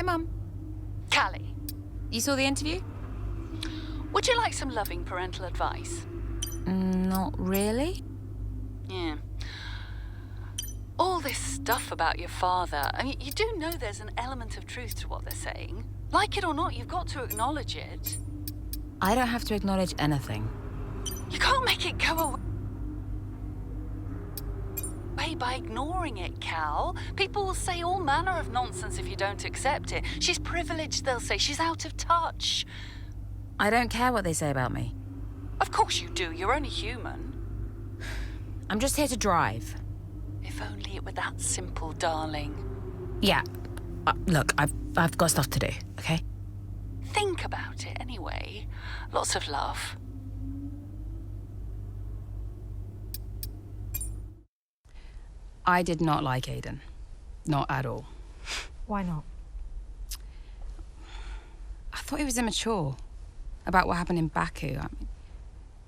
Mum. Callie, You saw the interview? would you like some loving parental advice? Not really. Yeah. All this stuff about your father, I mean, you do know there's an element of truth to what they're saying. Like it or not, you've got to acknowledge it. I don't have to acknowledge anything. You can't make it go away by ignoring it, Cal. People will say all manner of nonsense if you don't accept it. She's privileged, they'll say. She's out of touch. I don't care what they say about me. Of course you do. You're only human. I'm just here to drive. If only it were that simple, darling. Yeah. Look, I've got stuff to do, okay? Think about it anyway. Lots of love. I did not like Aiden. Not at all. Why not? I thought he was immature about what happened in Baku. I mean,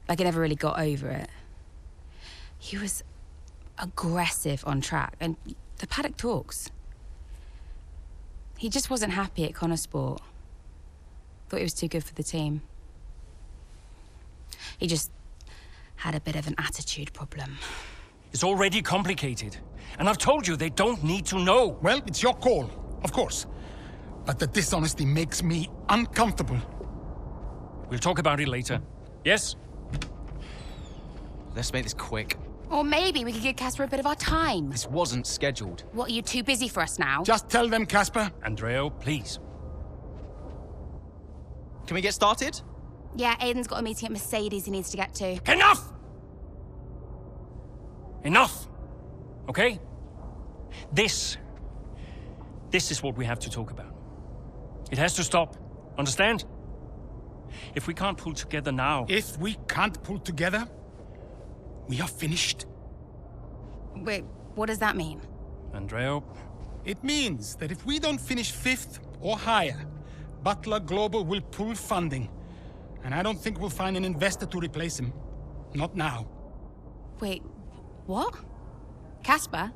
like he never really got over it. He was aggressive on track, and the paddock talks. He just wasn't happy at Connorsport. Thought he was too good for the team. He just had a bit of an attitude problem. It's already complicated. And I've told you they don't need to know. Well, it's your call, of course. But the dishonesty makes me uncomfortable. We'll talk about it later. Yes? Let's make this quick. Or maybe we could give Casper a bit of our time. This wasn't scheduled. What, are you too busy for us now? Just tell them, Casper. Andreo, please. Can we get started? Yeah, Aiden's got a meeting at Mercedes he needs to get to. Enough! Enough! Okay? This is what we have to talk about. It has to stop. Understand? If we can't pull together now... If we can't pull together, we are finished. Wait, what does that mean? Andreo... It means that if we don't finish 5th or higher, Butler Global will pull funding. And I don't think we'll find an investor to replace him. Not now. Wait, what? Casper?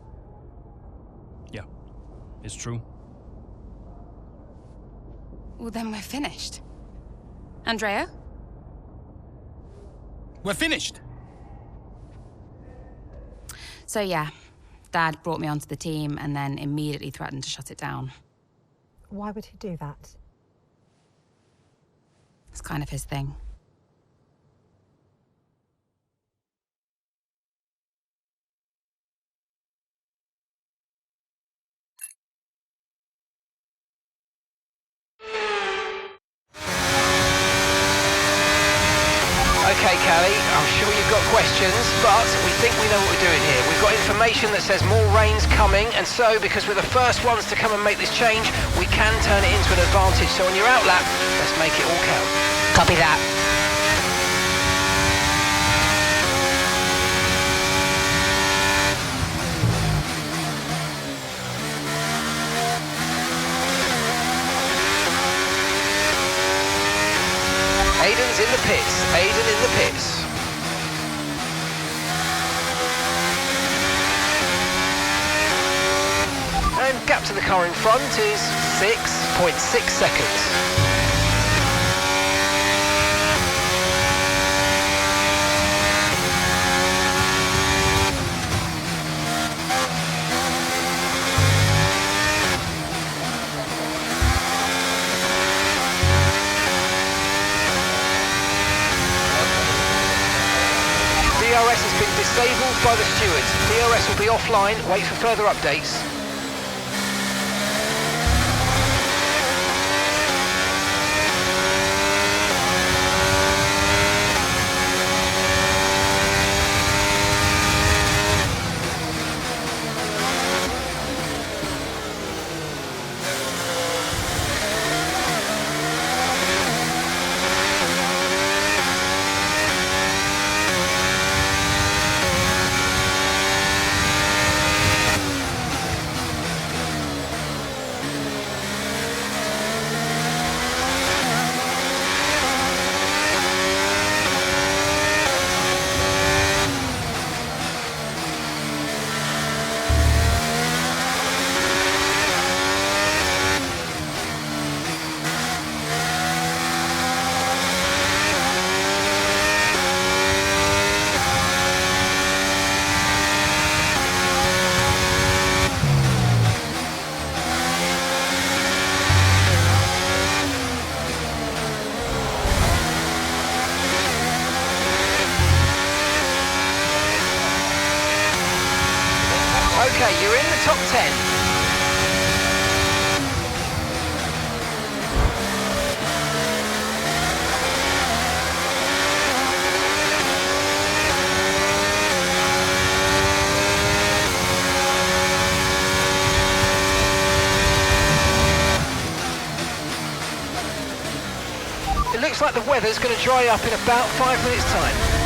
Yeah, it's true. Well, then we're finished. Andrea? We're finished. So yeah, Dad brought me onto the team and then immediately threatened to shut it down. Why would he do that? It's kind of his thing. Okay, Callie, I'm sure you've got questions, but we think we know what we're doing here. We've got information that says more rain's coming, and so, because we're the first ones to come and make this change, we can turn it into an advantage. So on your outlap, let's make it all count. Copy that. Aiden's in the pits. Aiden in the pits. And gap to the car in front is 6.6 seconds. DRS has been disabled by the stewards. DRS will be offline. Wait for further updates. top 10. It looks like the weather's going to dry up in about 5 minutes' time.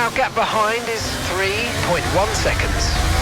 Our gap behind is 3.1 seconds.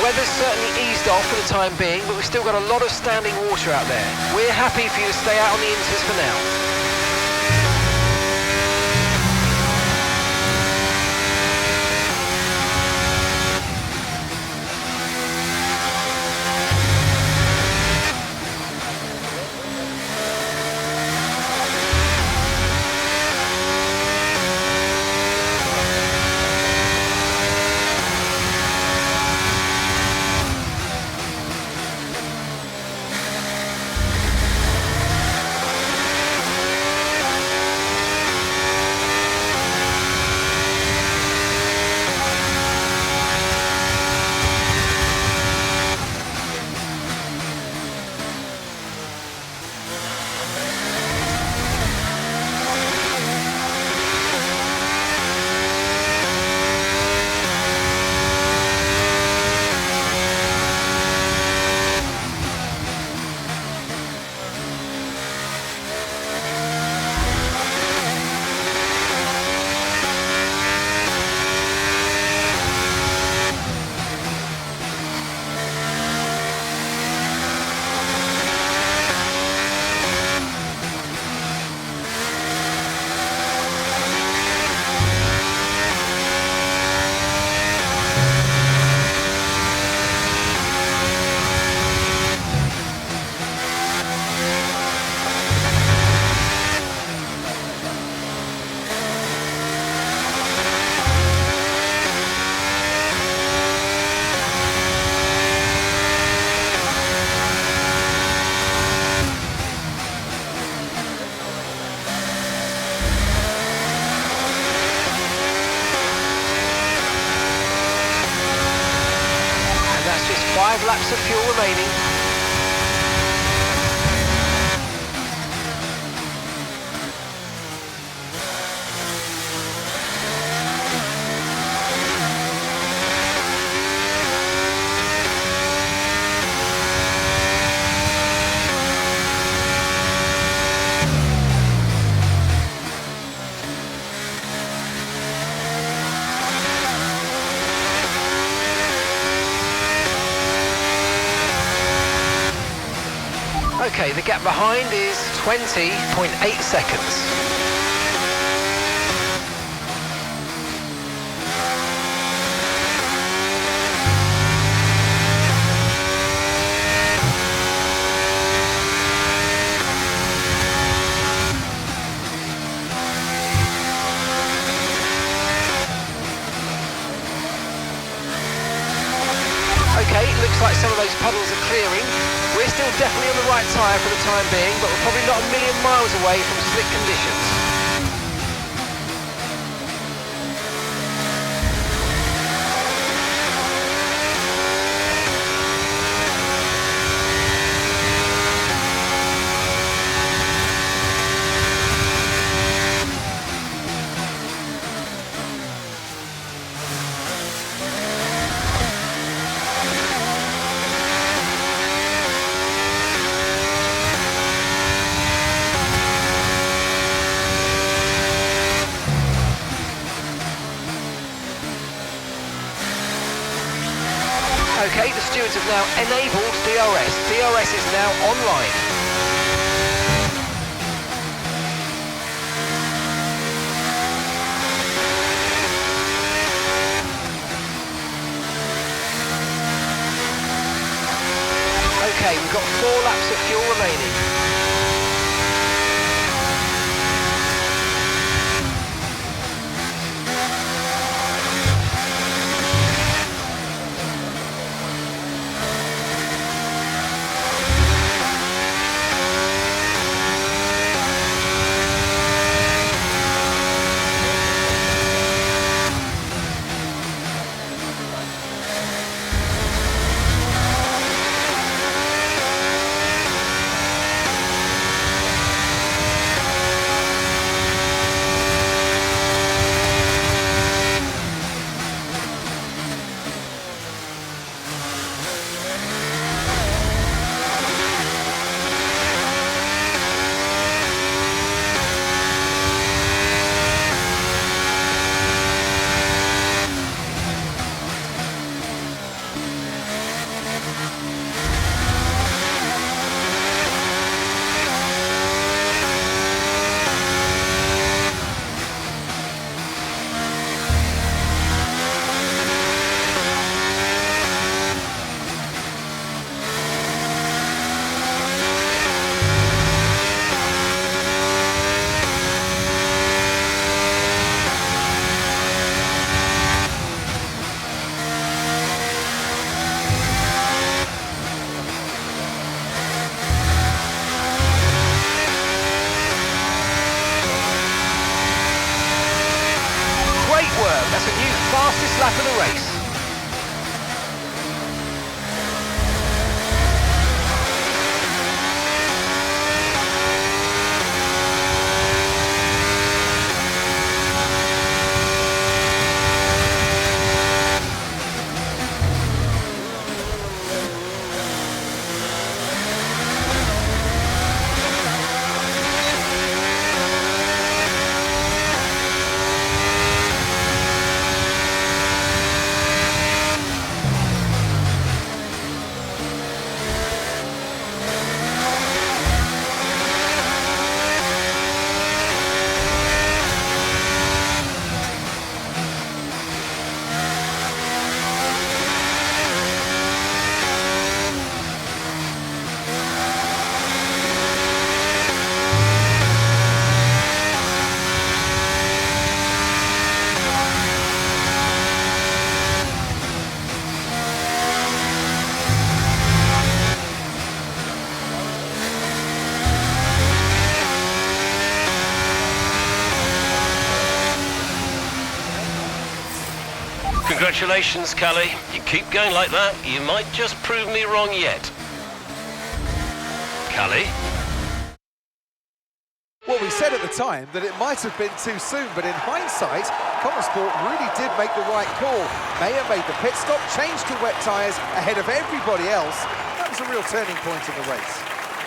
Weather's certainly eased off for the time being, but we've still got a lot of standing water out there. We're happy for you to stay out on the inters for now. 5 laps of fuel remaining. Okay, the gap behind is 20.8 seconds. Okay, looks like some of those puddles are clearing. We're still definitely on the right tyre for the time being, but we're probably not a million miles away from slick conditions. Okay, the stewards have now enabled DRS. DRS is now online. Okay, we've got 4 laps of fuel remaining. Congratulations, Callie. You keep going like that, you might just prove me wrong yet. Callie? Well, we said at the time that it might have been too soon, but in hindsight, Sport really did make the right call. Mayer made the pit stop, changed to wet tyres ahead of everybody else. That was a real turning point in the race.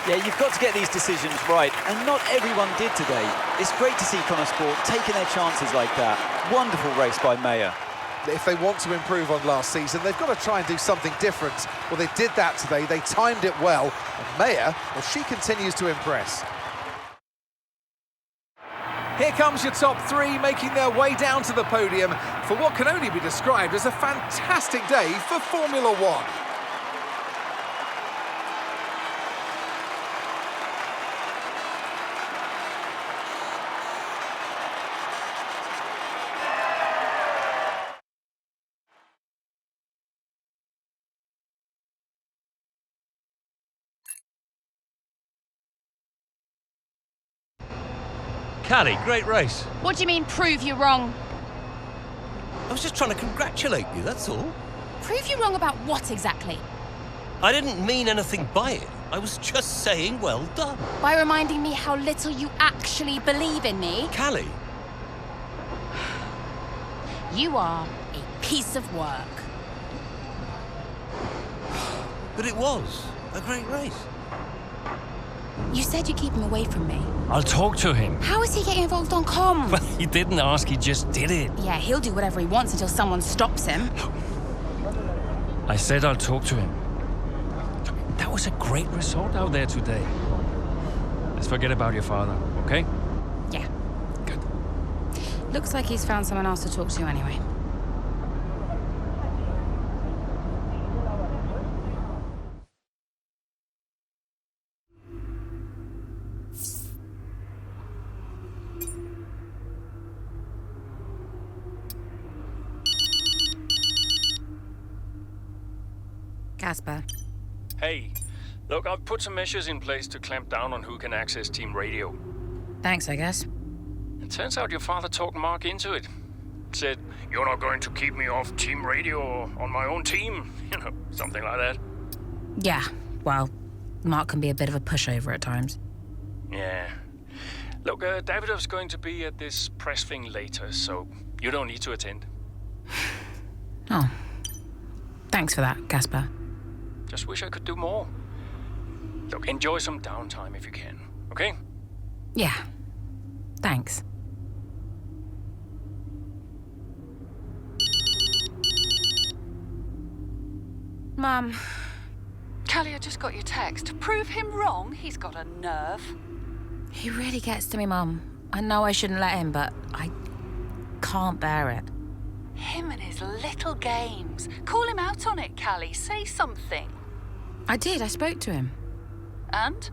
Yeah, you've got to get these decisions right, and not everyone did today. It's great to see Sport taking their chances like that. Wonderful race by Mayer. If they want to improve on last season, they've got to try and do something different. Well, they did that today. They timed it well. And Mayer, well, she continues to impress. Here comes your top three, making their way down to the podium for what can only be described as a fantastic day for Formula One. Callie, great race. What do you mean, prove you wrong? I was just trying to congratulate you, that's all. Prove you wrong about what exactly? I didn't mean anything by it. I was just saying well done. By reminding me how little you actually believe in me? Callie. You are a piece of work. But it was a great race. You said you'd keep him away from me. I'll talk to him. How is he getting involved on comms? Well, he didn't ask, he just did it. Yeah, he'll do whatever he wants until someone stops him. I said I'll talk to him. That was a great result out there today. Let's forget about your father, okay? Yeah. Good. Looks like he's found someone else to talk to anyway. Casper. Hey, look, I've put some measures in place to clamp down on who can access team radio. Thanks, I guess. It turns out your father talked Mark into it. Said, "You're not going to keep me off team radio or on my own team." You know, something like that. Yeah, well, Mark can be a bit of a pushover at times. Yeah. Look, Davidov's going to be at this press thing later, so you don't need to attend. Oh. Thanks for that, Casper. Just wish I could do more. Look, enjoy some downtime if you can, okay? Yeah. Thanks. Mum. Callie, I just got your text. Prove him wrong? He's got a nerve. He really gets to me, Mum. I know I shouldn't let him, but I can't bear it. Him and his little games. Call him out on it, Callie. Say something. I did. I spoke to him. And?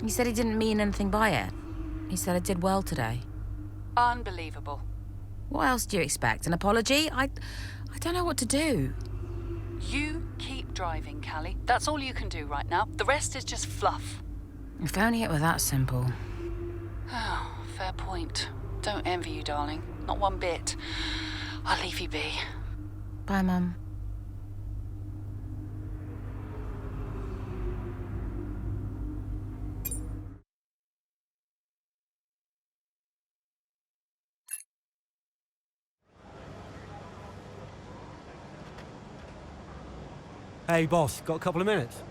He said he didn't mean anything by it. He said I did well today. Unbelievable. What else do you expect? An apology? I don't know what to do. You keep driving, Callie. That's all you can do right now. The rest is just fluff. If only it were that simple. Oh, fair point. Don't envy you, darling. Not one bit. I'll leave you be. Bye, Mum. Hey, boss, got a couple of minutes?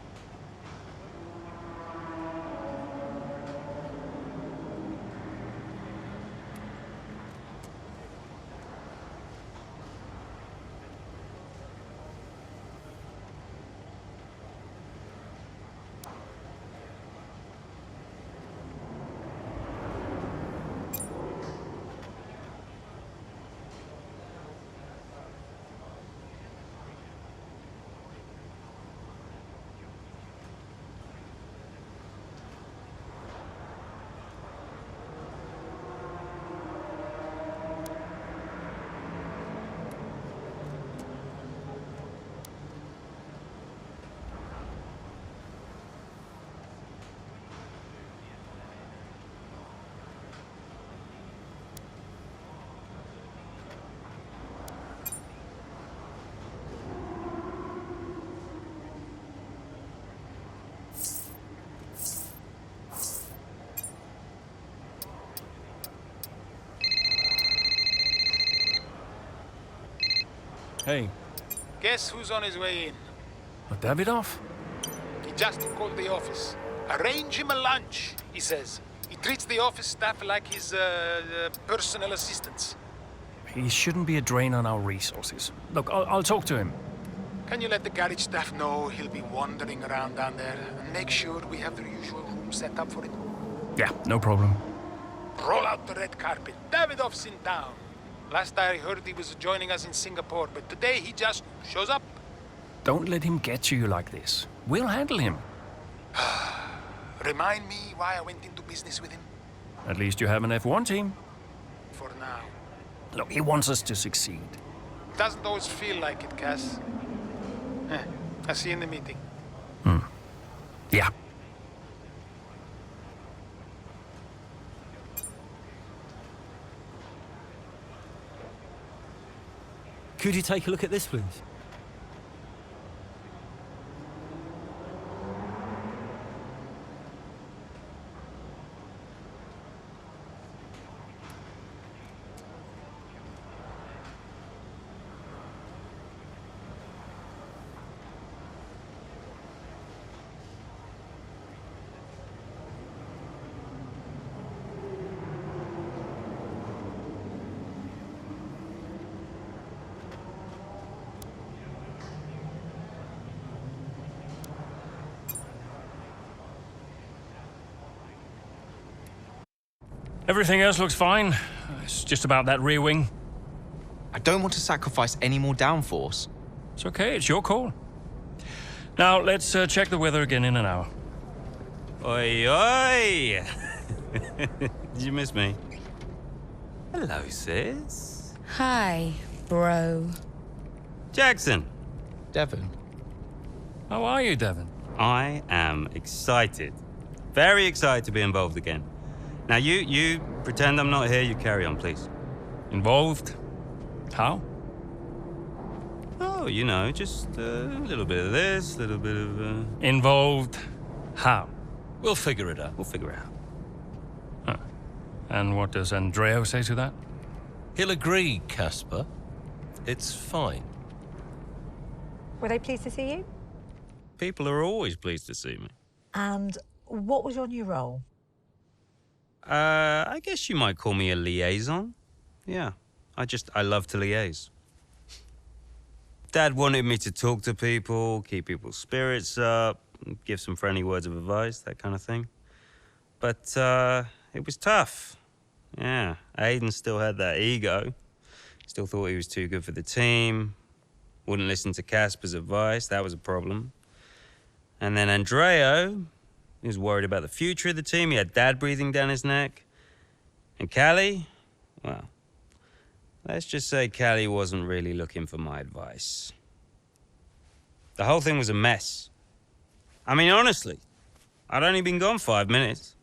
Hey. Guess who's on his way in? Davidoff? He just called the office. Arrange him a lunch, he says. He treats the office staff like his personal assistants. He shouldn't be a drain on our resources. Look, I'll talk to him. Can you let the garage staff know he'll be wandering around down there? And make sure we have the usual room set up for him. Yeah, no problem. Roll out the red carpet. Davidoff's in town. Last I heard he was joining us in Singapore, but today he just shows up. Don't let him get to you like this. We'll handle him. Remind me why I went into business with him. At least you have an F1 team. For now. Look, he wants us to succeed. Doesn't always feel like it, Cass. I'll see you in the meeting. Yeah. Could you take a look at this, please? Everything else looks fine. It's just about that rear wing. I don't want to sacrifice any more downforce. It's okay, it's your call. Now, let's check the weather again in an hour. Oi, oi! Did you miss me? Hello, sis. Hi, bro. Jackson. Devon. How are you, Devon? I am excited. Very excited to be involved again. Now, you pretend I'm not here. You carry on, please. Involved? How? Oh, you know, just a little bit of this, a little bit of... Involved? How? We'll figure it out. We'll figure it out. Huh. And what does Andreo say to that? He'll agree, Casper. It's fine. Were they pleased to see you? People are always pleased to see me. And what was your new role? I guess you might call me a liaison. Yeah, I love to liaise. Dad wanted me to talk to people, keep people's spirits up, give some friendly words of advice, that kind of thing. But it was tough. Yeah, Aiden still had that ego. Still thought he was too good for the team. Wouldn't listen to Casper's advice, that was a problem. And then Andreo, he was worried about the future of the team. He had Dad breathing down his neck. And Callie, well, let's just say Callie wasn't really looking for my advice. The whole thing was a mess. I mean, honestly, I'd only been gone 5 minutes.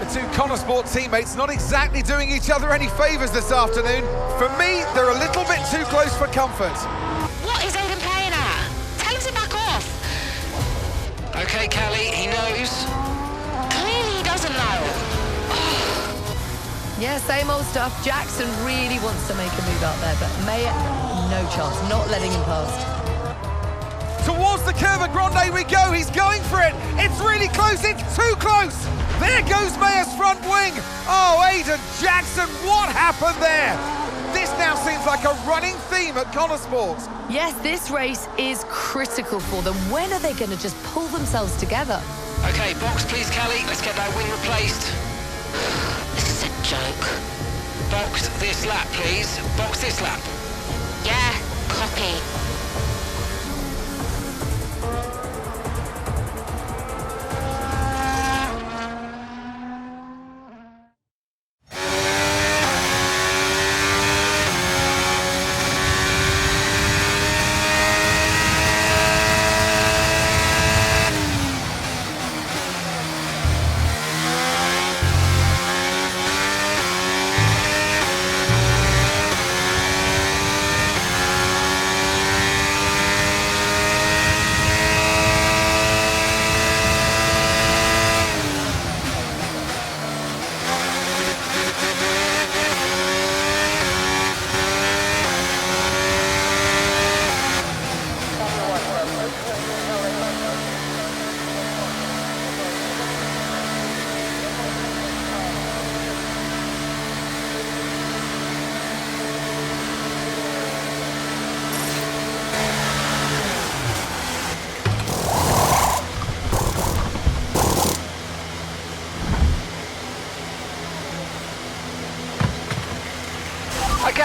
Two Connor Sport teammates not exactly doing each other any favours this afternoon. For me, they're a little bit too close for comfort. What is Aiden playing at? Tell him to back off. Okay, Callie, he knows. Clearly he doesn't know. Yeah, same old stuff. Jackson really wants to make a move out there, but Mayer, no chance, not letting him past. Towards the curve at Grande we go. He's going for it. It's really close. It's too close. There goes Mayer's front wing. Oh, Aiden Jackson, what happened there? This now seems like a running theme at Connor Sports. Yes, this race is critical for them. When are they going to just pull themselves together? Okay, box please, Callie. Let's get that wing replaced. This is a joke. Box this lap, please. Box this lap. Yeah, copy.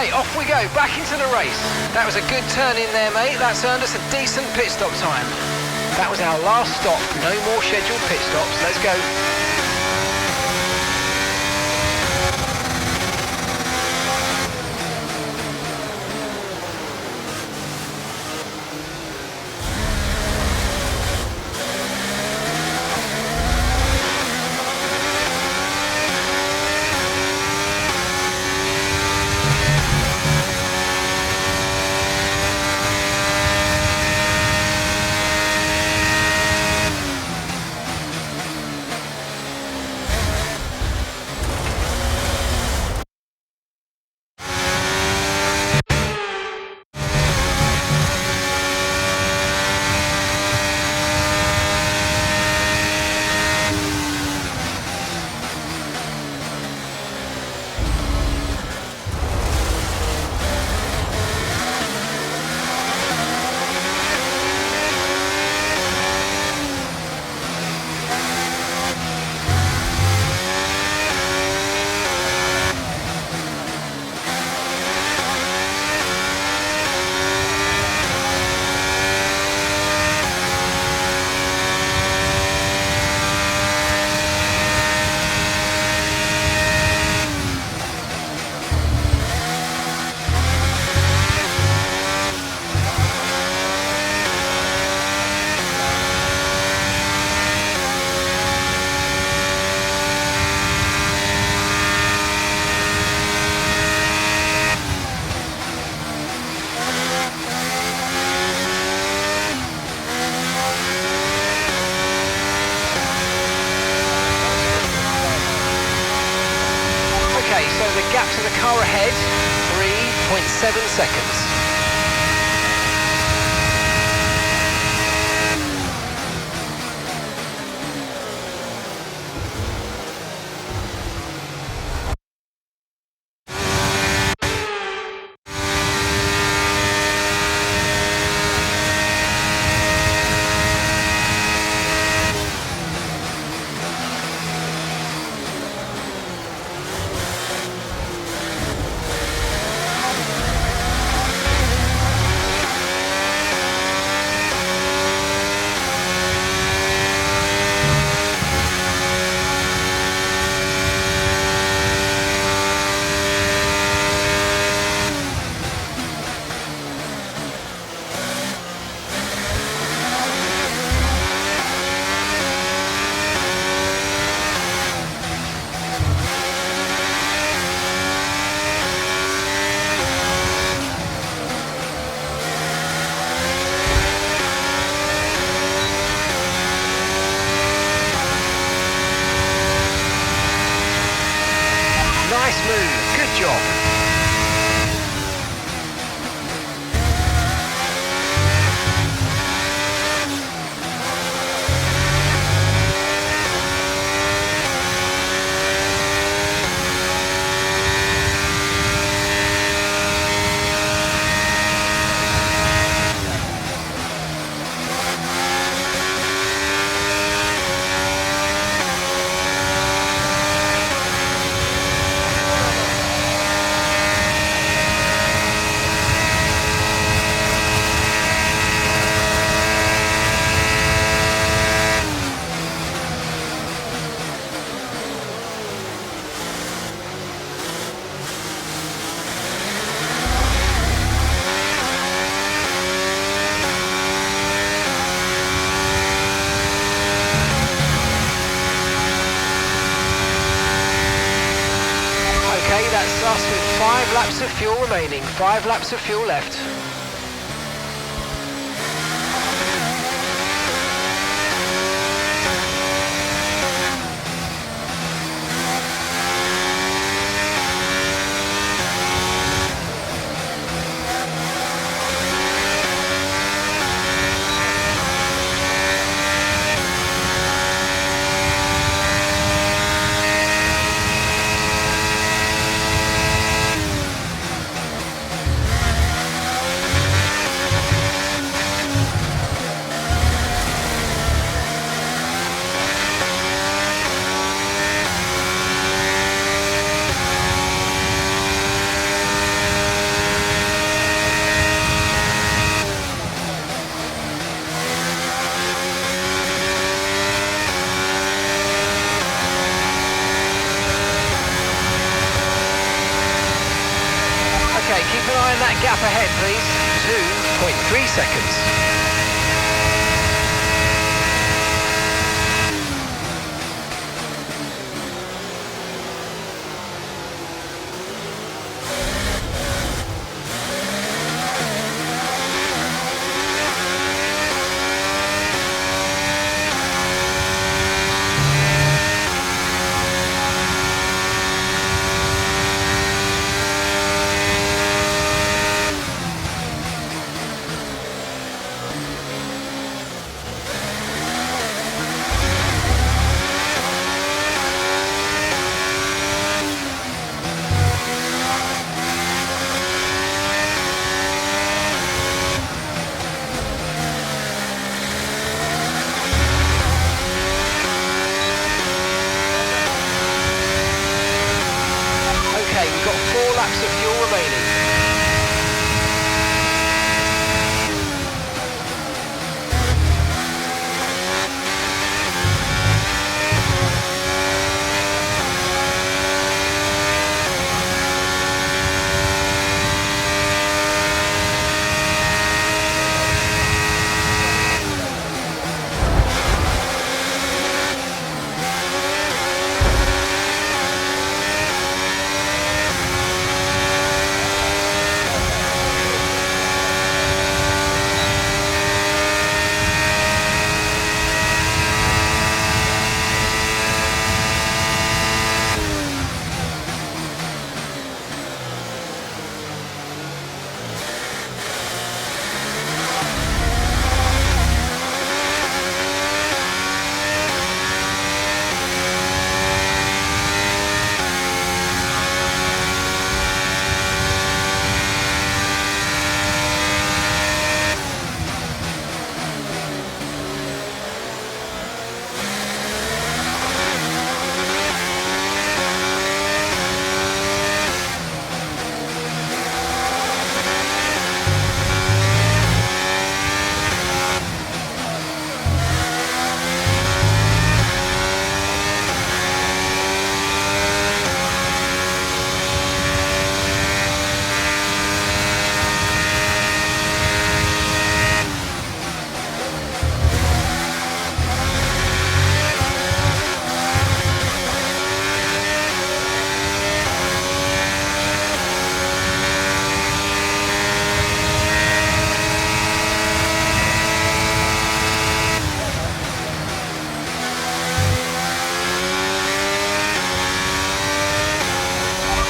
Okay, off we go, back into the race. That was a good turn in there, mate. That's earned us a decent pit stop time. That was our last stop. No more scheduled pit stops. Let's go. Okay, so the gap to the car ahead, 3.7 seconds. Nice move, good job. Okay, that's us with 5 laps of fuel remaining, 5 laps of fuel left. Gap ahead, please. 2.3 seconds. We've got 4 laps of fuel remaining.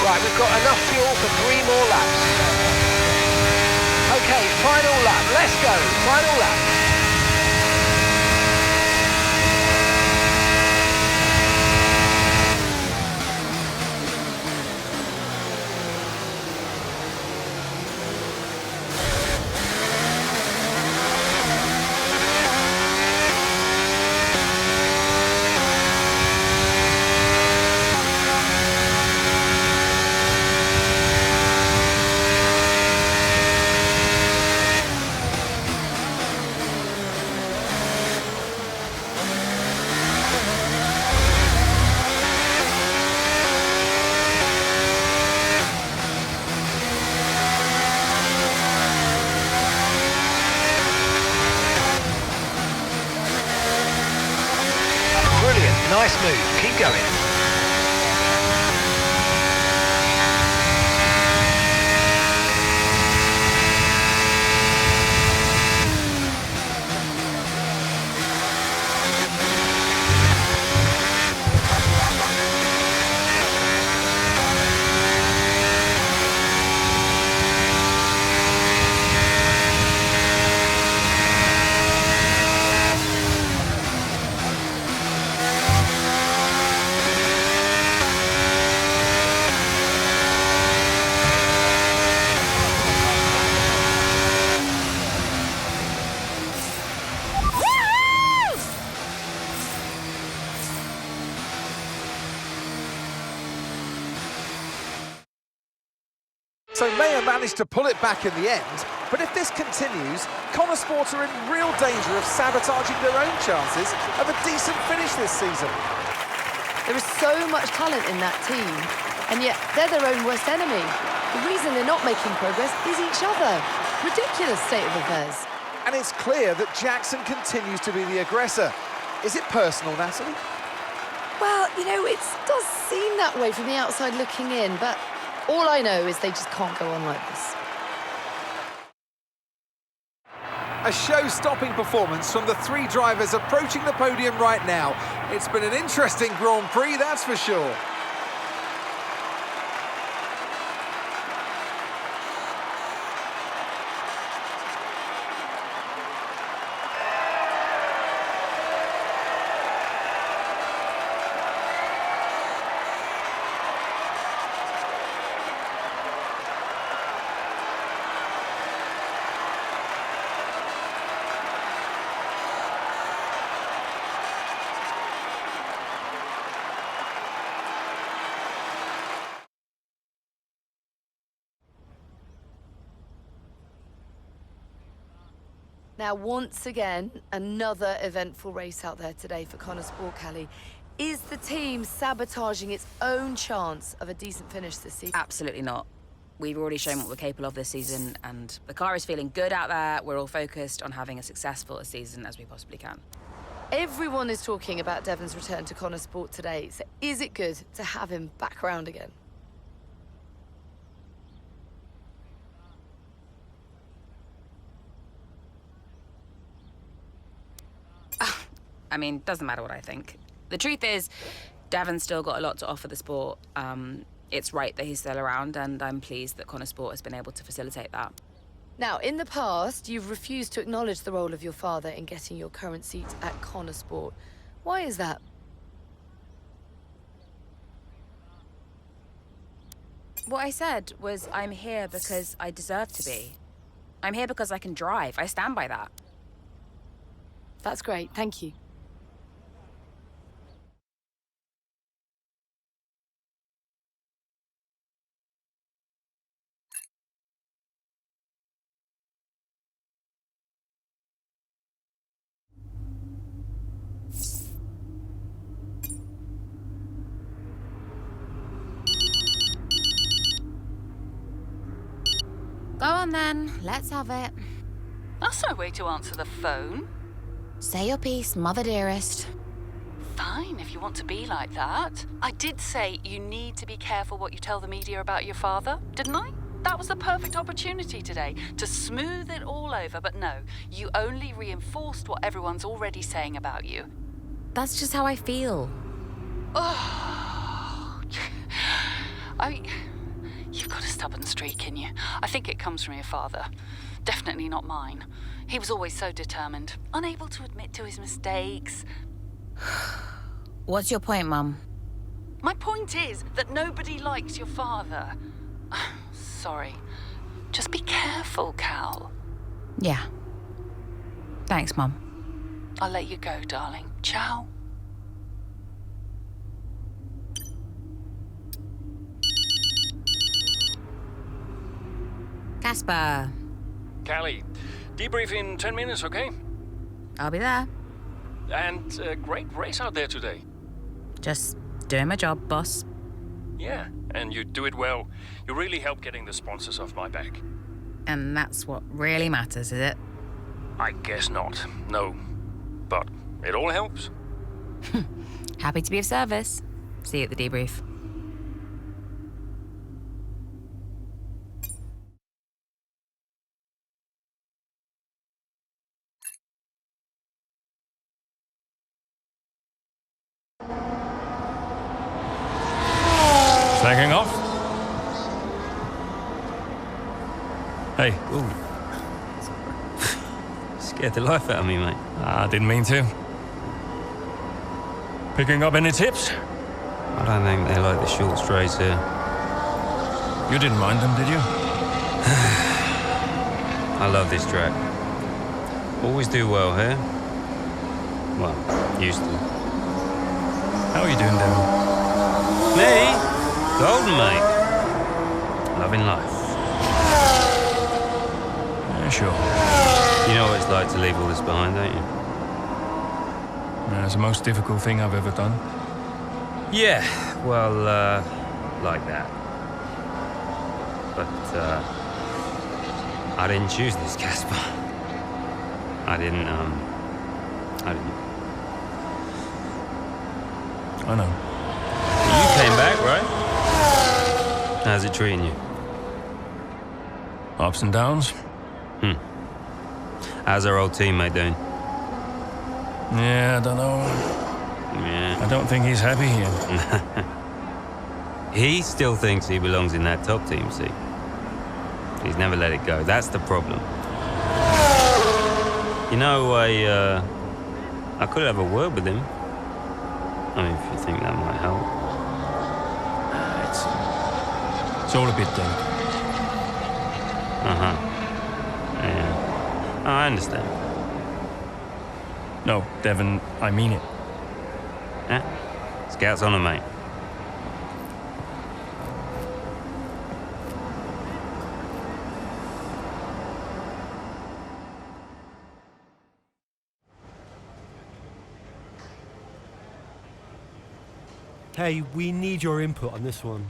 Right, we've got enough fuel for 3 more laps. Okay, final lap. Let's go. Final lap. Nice move, keep going. So Mayer managed to pull it back in the end, but if this continues, Connor Sport are in real danger of sabotaging their own chances of a decent finish this season. There is so much talent in that team, and yet they're their own worst enemy. The reason they're not making progress is each other. Ridiculous state of affairs. And it's clear that Jackson continues to be the aggressor. Is it personal, Natalie? Well, you know, it does seem that way from the outside looking in, but all I know is they just can't go on like this. A show-stopping performance from the three drivers approaching the podium right now. It's been an interesting Grand Prix, that's for sure. Now, once again, another eventful race out there today for Connor Sport, Callie. Is the team sabotaging its own chance of a decent finish this season? Absolutely not. We've already shown what we're capable of this season, and the car is feeling good out there. We're all focused on having as successful a season as we possibly can. Everyone is talking about Devon's return to Connor Sport today, so is it good to have him back around again? I mean, doesn't matter what I think. The truth is, Devon's still got a lot to offer the sport. It's right that he's still around, and I'm pleased that Connor Sport has been able to facilitate that. Now, in the past, you've refused to acknowledge the role of your father in getting your current seat at Connor Sport. Why is that? What I said was I'm here because I deserve to be. I'm here because I can drive. I stand by that. That's great, thank you. Go on then, let's have it. That's no way to answer the phone. Say your piece, mother dearest. Fine, if you want to be like that. I did say you need to be careful what you tell the media about your father, didn't I? That was the perfect opportunity today to smooth it all over, but no, you only reinforced what everyone's already saying about you. That's just how I feel. Oh, you've got a stubborn streak in you. I think it comes from your father. Definitely not mine. He was always so determined, unable to admit to his mistakes. What's your point, Mum? My point is that nobody likes your father. Sorry. Just be careful, Cal. Yeah. Thanks, Mum. I'll let you go, darling. Ciao. Casper. Callie, debrief in 10 minutes, okay? I'll be there. And great race out there today. Just doing my job, boss. Yeah, and you do it well. You really help getting the sponsors off my back. And that's what really matters, is it? I guess not, no. But it all helps. Happy to be of service. See you at the debrief. Tagging off? Hey. Ooh. Scared the life out of me, mate. Didn't mean to. Picking up any tips? I don't think they like the short straights here. You didn't mind them, did you? I love this track. Always do well here. Well, used to. How are you doing, Devon? Me? Golden, mate. Loving life. Yeah, sure. You know what it's like to leave all this behind, don't you? It's the most difficult thing I've ever done. Yeah, well, like that. but I didn't choose this, Casper. I didn't. I know. You came back, right? How's it treating you? Ups and downs. How's our old teammate doing? Yeah, I don't know. Yeah. I don't think he's happy here. He still thinks he belongs in that top team, see? He's never let it go. That's the problem. You know, I could have a word with him. I mean, if you think that might help. It's all a bit delicate. Yeah. Oh, I understand. No, Devon, I mean it. Yeah? Scout's on him, mate. Hey, we need your input on this one.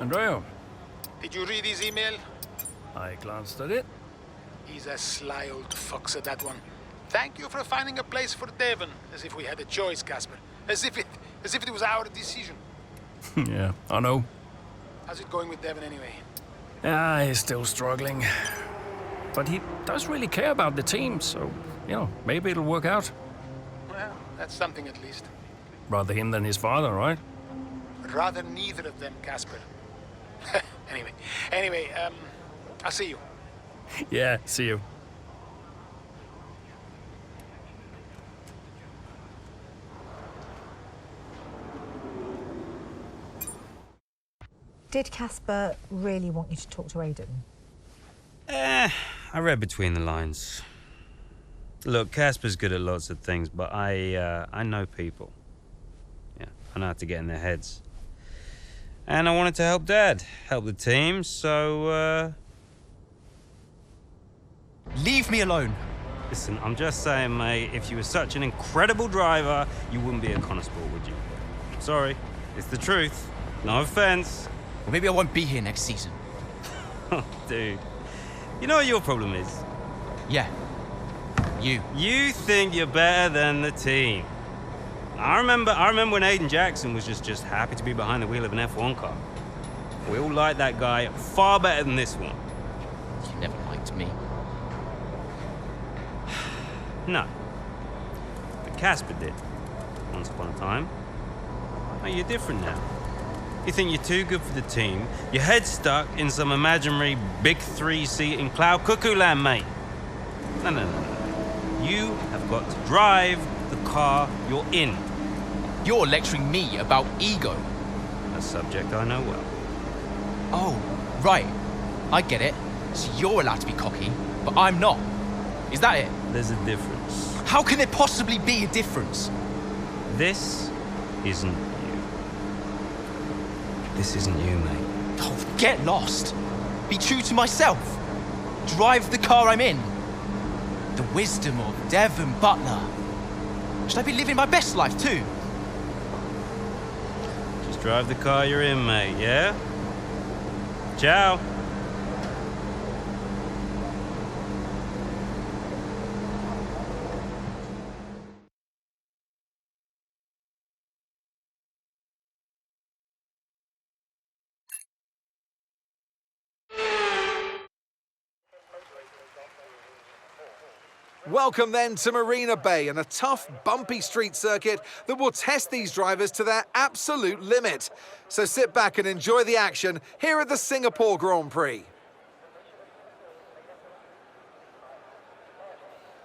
Andrea, Did you read his email? I glanced at it. He's a sly old fox at that one. Thank you for finding a place for Devon, as if we had a choice, Casper. As if it was our decision. Yeah, I know. How's it going with Devon anyway? Ah, he's still struggling. But he does really care about the team, so, you know, maybe it'll work out. Well, that's something at least. Rather him than his father, right? Rather neither of them, Casper. Anyway, I'll see you. Yeah, see you. Did Casper really want you to talk to Aiden? I read between the lines. Look, Casper's good at lots of things, but I know people. Yeah, I know how to get in their heads. And I wanted to help Dad, help the team, so, Leave me alone. Listen, I'm just saying, mate, if you were such an incredible driver, you wouldn't be a constable, would you? Sorry, it's the truth. No offense. Well, maybe I won't be here next season. Dude, you know what your problem is? Yeah. You. You think you're better than the team. I remember when Aiden Jackson was just happy to be behind the wheel of an F1 car. We all liked that guy far better than this one. You never liked me. No. But Casper did. Once upon a time. Oh, you're different now. You think you're too good for the team. Your head's stuck in some imaginary big three-seat in cloud cuckoo land, mate. No. You have got to drive the car you're in. You're lecturing me about ego. A subject I know well. Oh, right. I get it. So you're allowed to be cocky, but I'm not. Is that it? There's a difference. How can there possibly be a difference? This isn't you. This isn't you, mate. Oh, get lost. Be true to myself. Drive the car I'm in. The wisdom of Devon Butler. Should I be living my best life too? Just drive the car you're in, mate, yeah? Ciao. Welcome then to Marina Bay and a tough, bumpy street circuit that will test these drivers to their absolute limit. So sit back and enjoy the action here at the Singapore Grand Prix.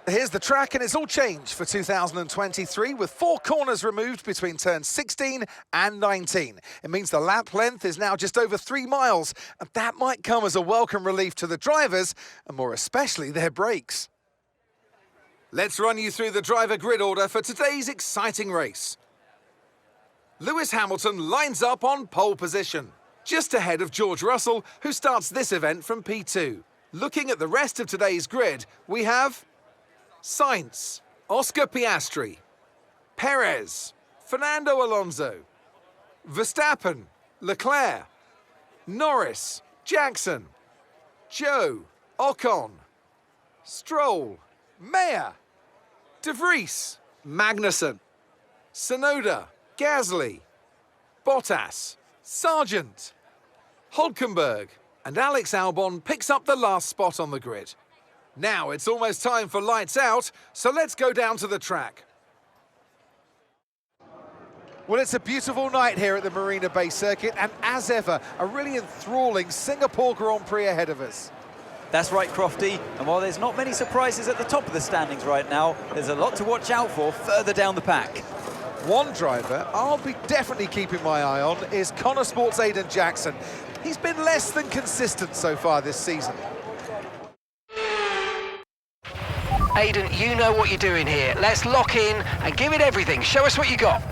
Here's the track, and it's all changed for 2023 with 4 corners removed between turns 16 and 19. It means the lap length is now just over 3 miles, and that might come as a welcome relief to the drivers, and more especially their brakes. Let's run you through the driver grid order for today's exciting race. Lewis Hamilton lines up on pole position, just ahead of George Russell, who starts this event from P2. Looking at the rest of today's grid, we have Sainz, Oscar Piastri, Perez, Fernando Alonso, Verstappen, Leclerc, Norris, Jackson, Zhou, Ocon, Stroll, Mayer, De Vries, Magnussen, Tsunoda, Gasly, Bottas, Sargent, Hülkenberg, and Alex Albon picks up the last spot on the grid. Now it's almost time for lights out, so let's go down to the track. Well, it's a beautiful night here at the Marina Bay Circuit, and as ever, a really enthralling Singapore Grand Prix ahead of us. That's right, Crofty, and while there's not many surprises at the top of the standings right now, there's a lot to watch out for further down the pack. One driver I'll be definitely keeping my eye on is Connor Sport's Aiden Jackson. He's been less than consistent so far this season. Aiden, you know what you're doing here. Let's lock in and give it everything. Show us what you got.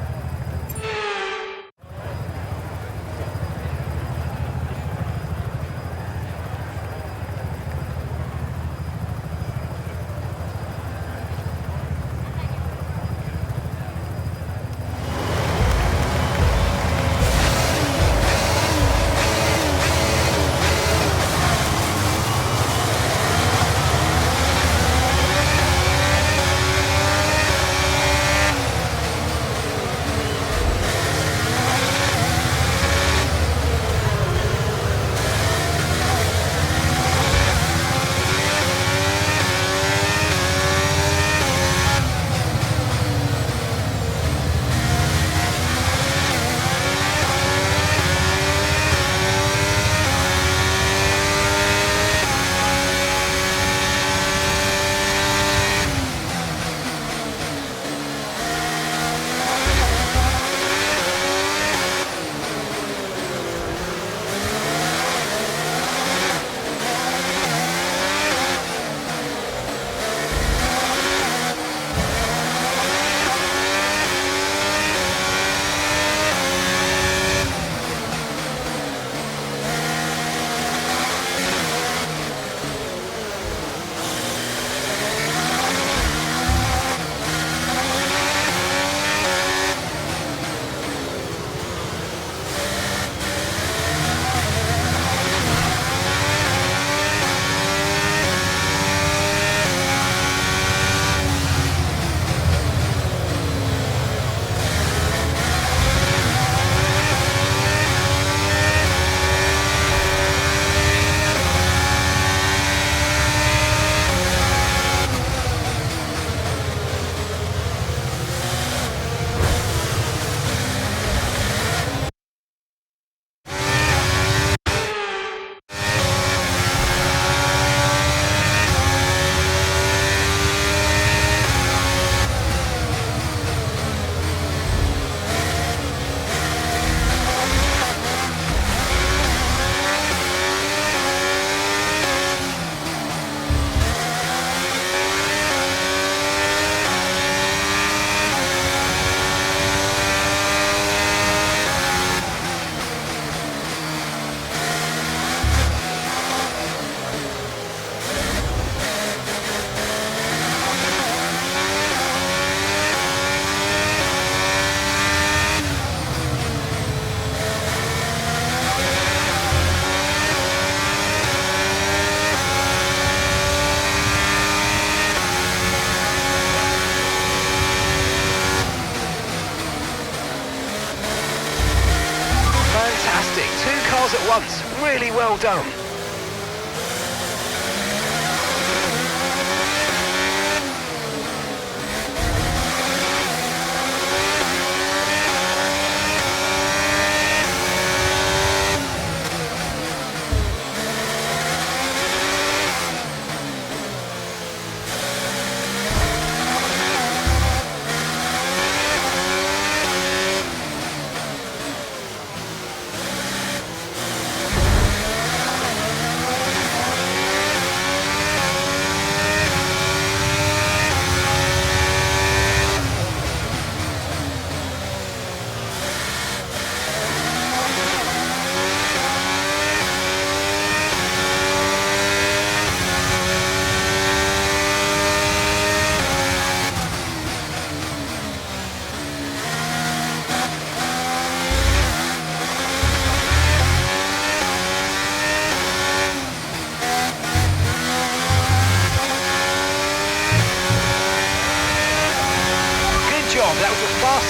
At once. Really well done.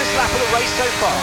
fastest lap of the race so far.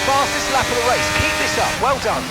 Fastest lap of the race. Keep this up. Well done.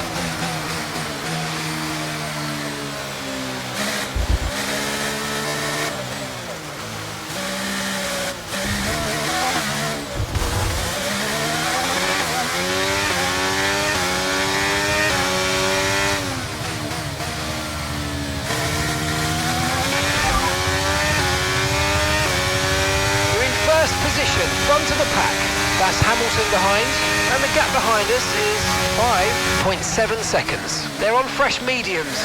We're in first position, front of the pack. That's Hamilton behind, and the gap behind us is 5.7 seconds. They're on fresh mediums.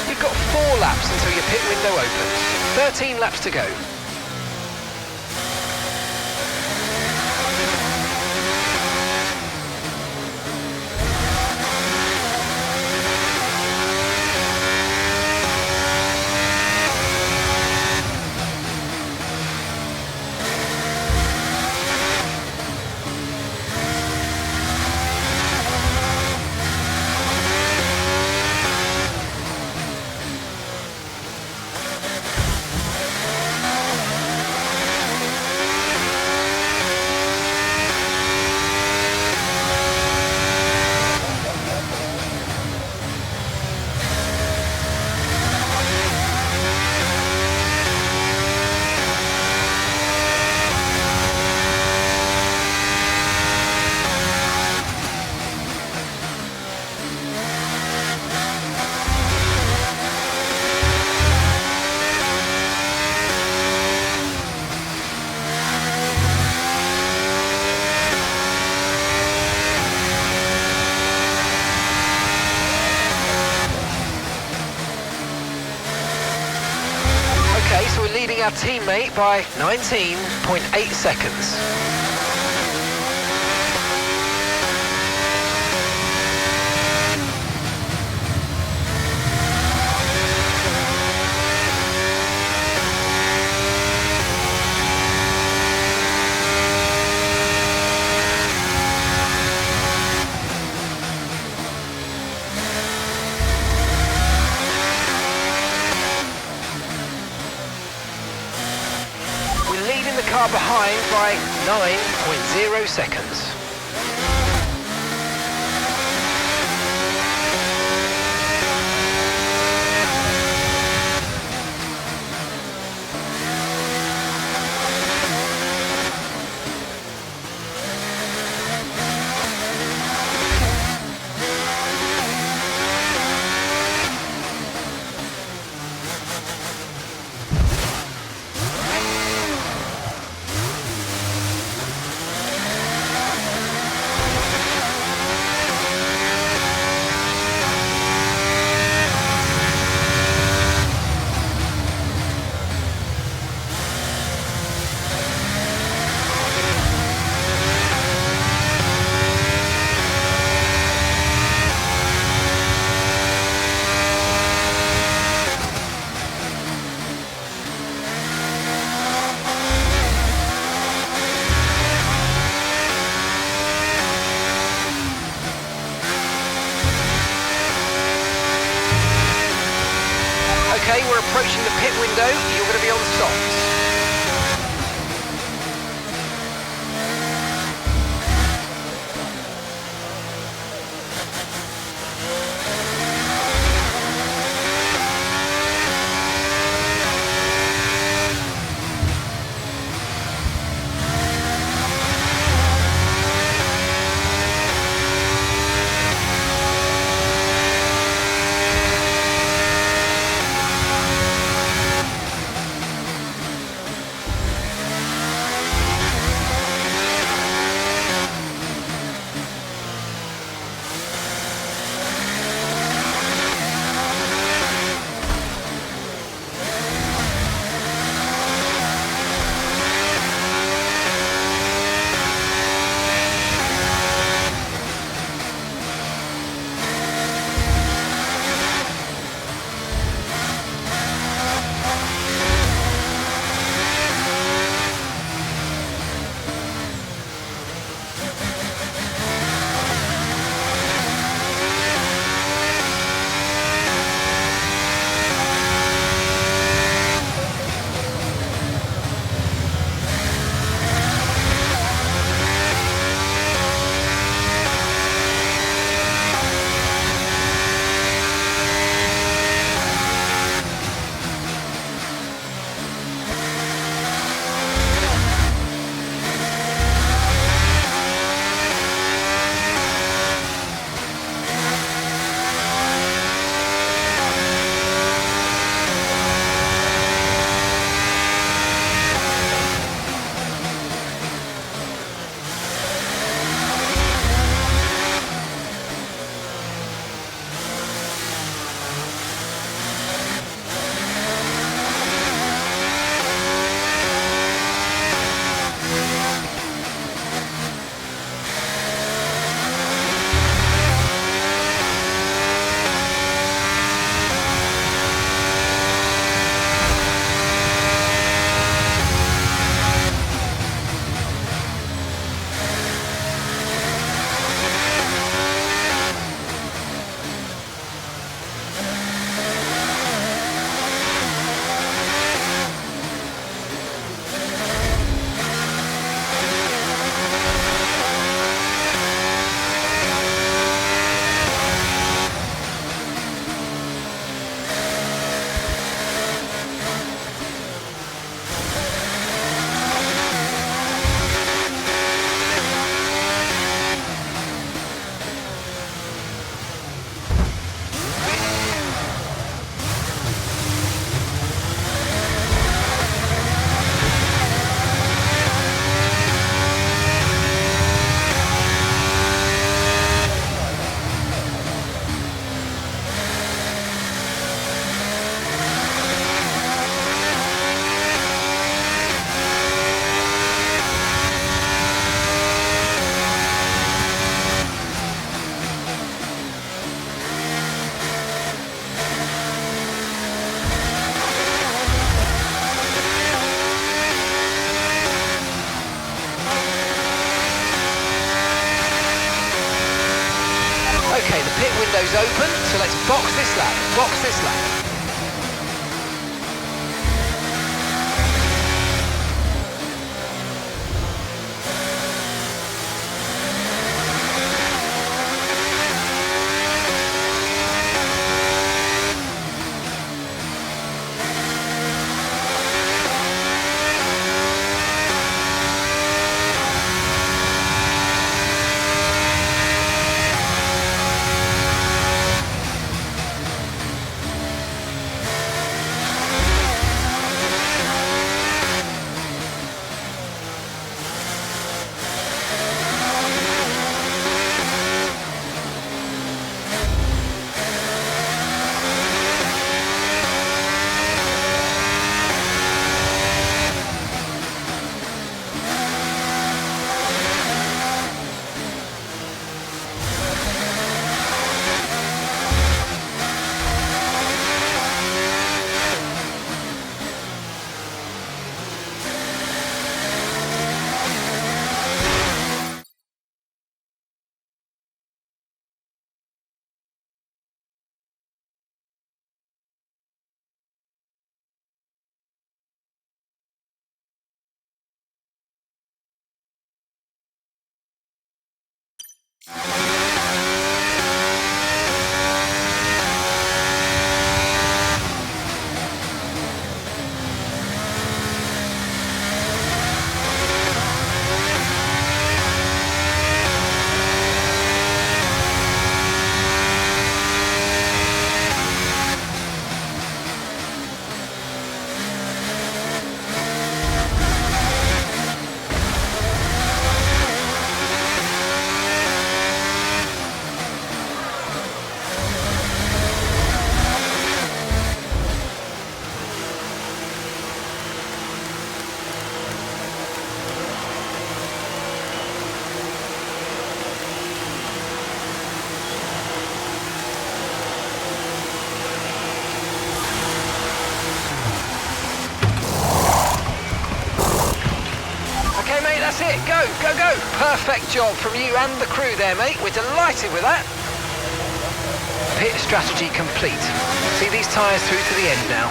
You've got 4 laps until your pit window opens. 13 laps to go. So we're leading our teammate by 19.8 seconds. The car behind by 9.0 seconds. Okay, we're approaching the pit window. You're going to be on softs. Okay, the pit window's open, so let's box this lap, box this lap. That's it, go, go, go. Perfect job from you and the crew there, mate. We're delighted with that. Pit strategy complete. See these tyres through to the end now.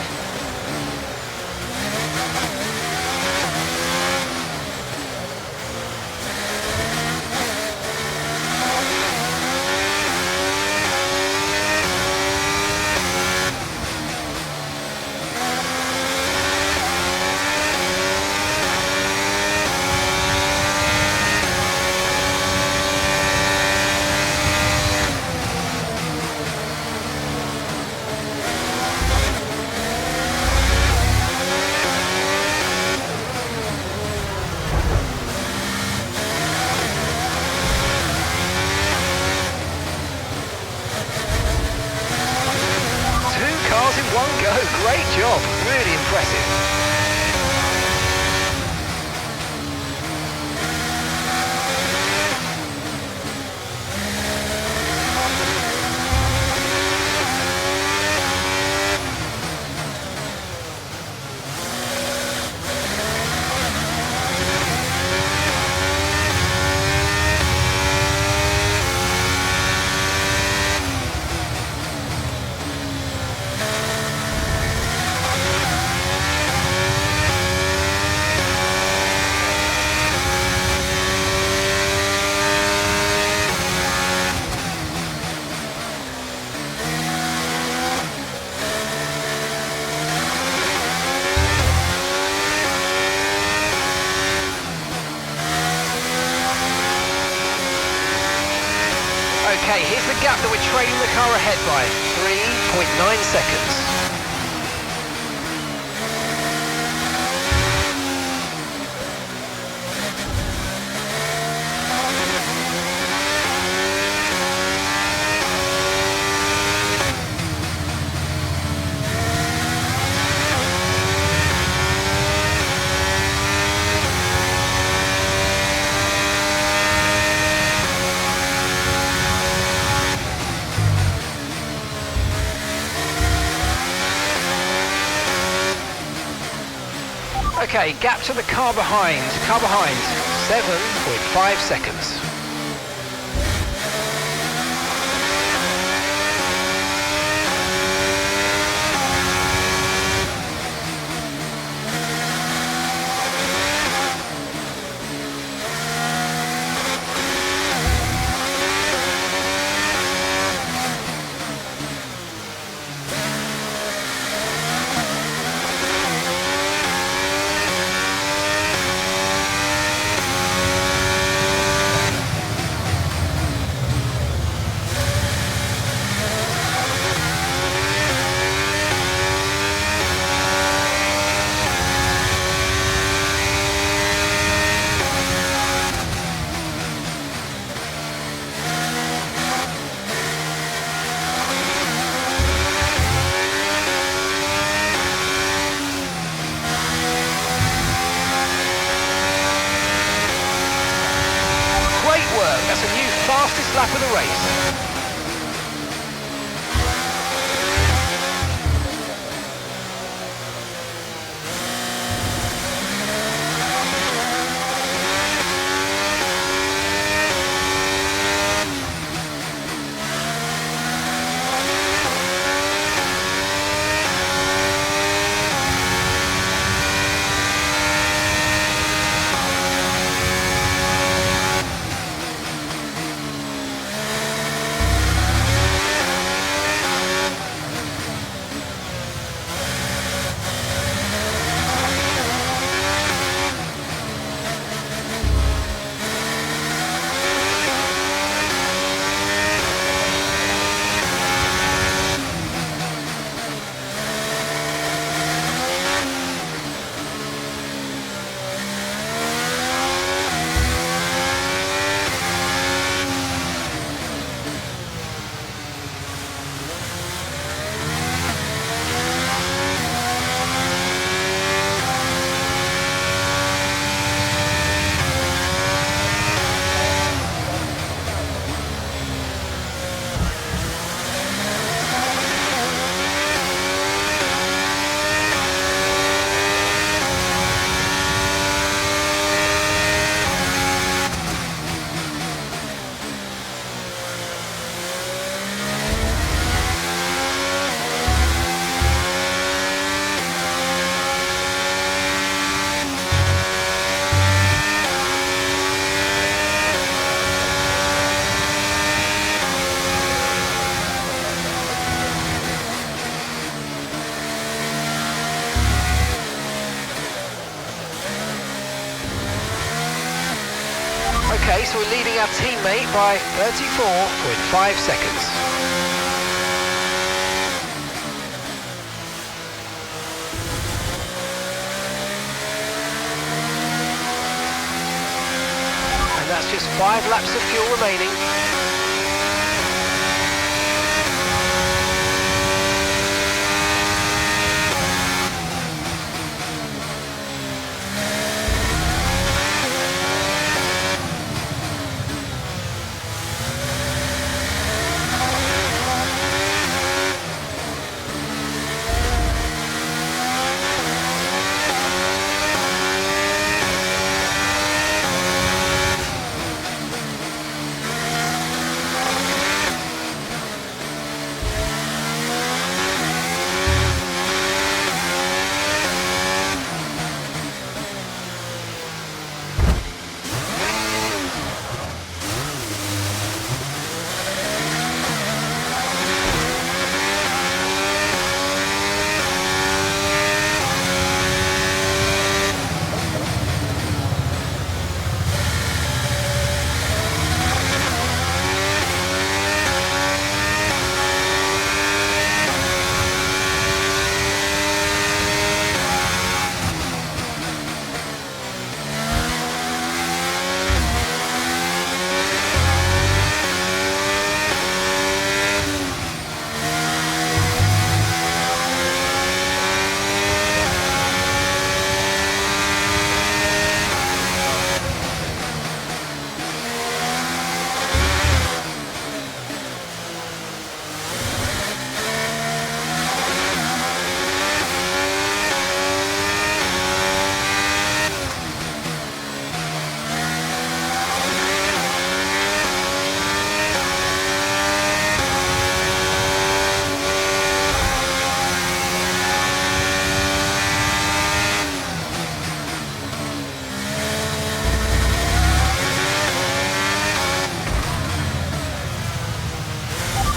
One go, great job, really impressive. Okay, here's the gap that we're trailing the car ahead by, 3.9 seconds. Okay, gap to the car behind, 7.5 seconds. That's a new fastest lap of the race. so we're leading our teammate by 34.5 seconds. And that's just 5 laps of fuel remaining.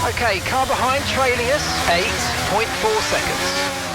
Okay, car behind trailing us, 8.4 seconds.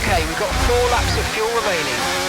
Okay, we've got 4 laps of fuel remaining.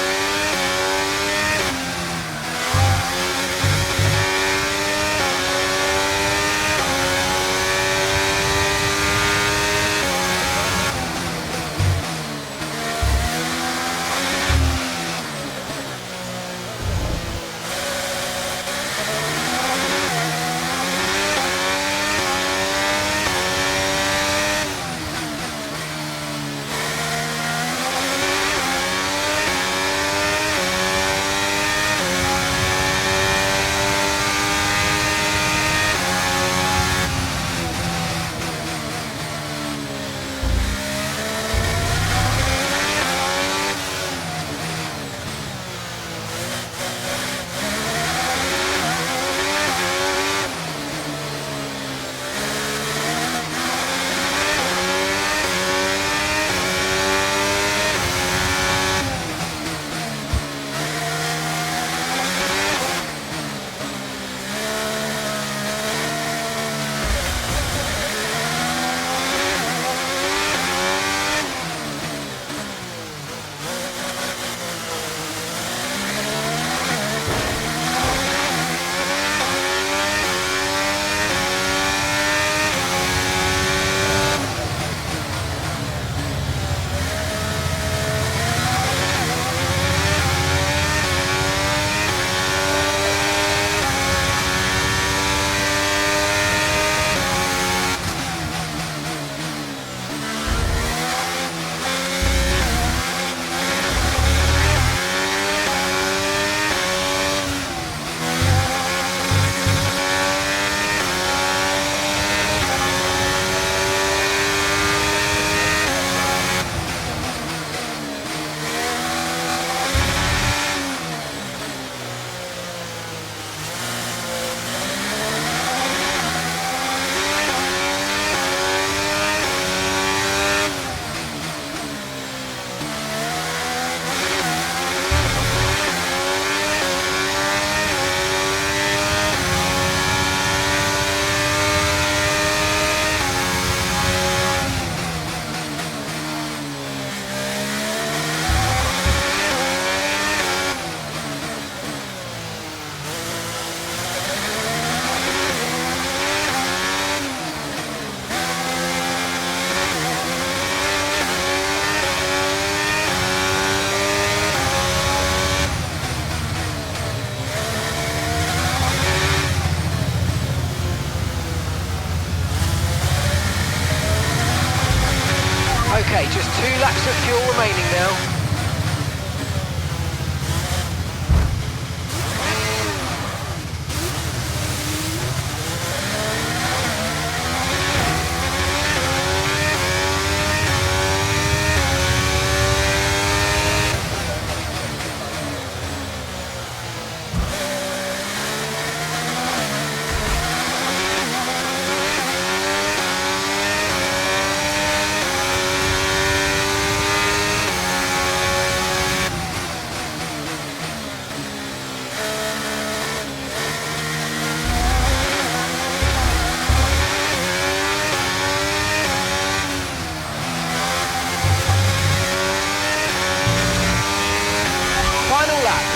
2 laps of fuel remaining now.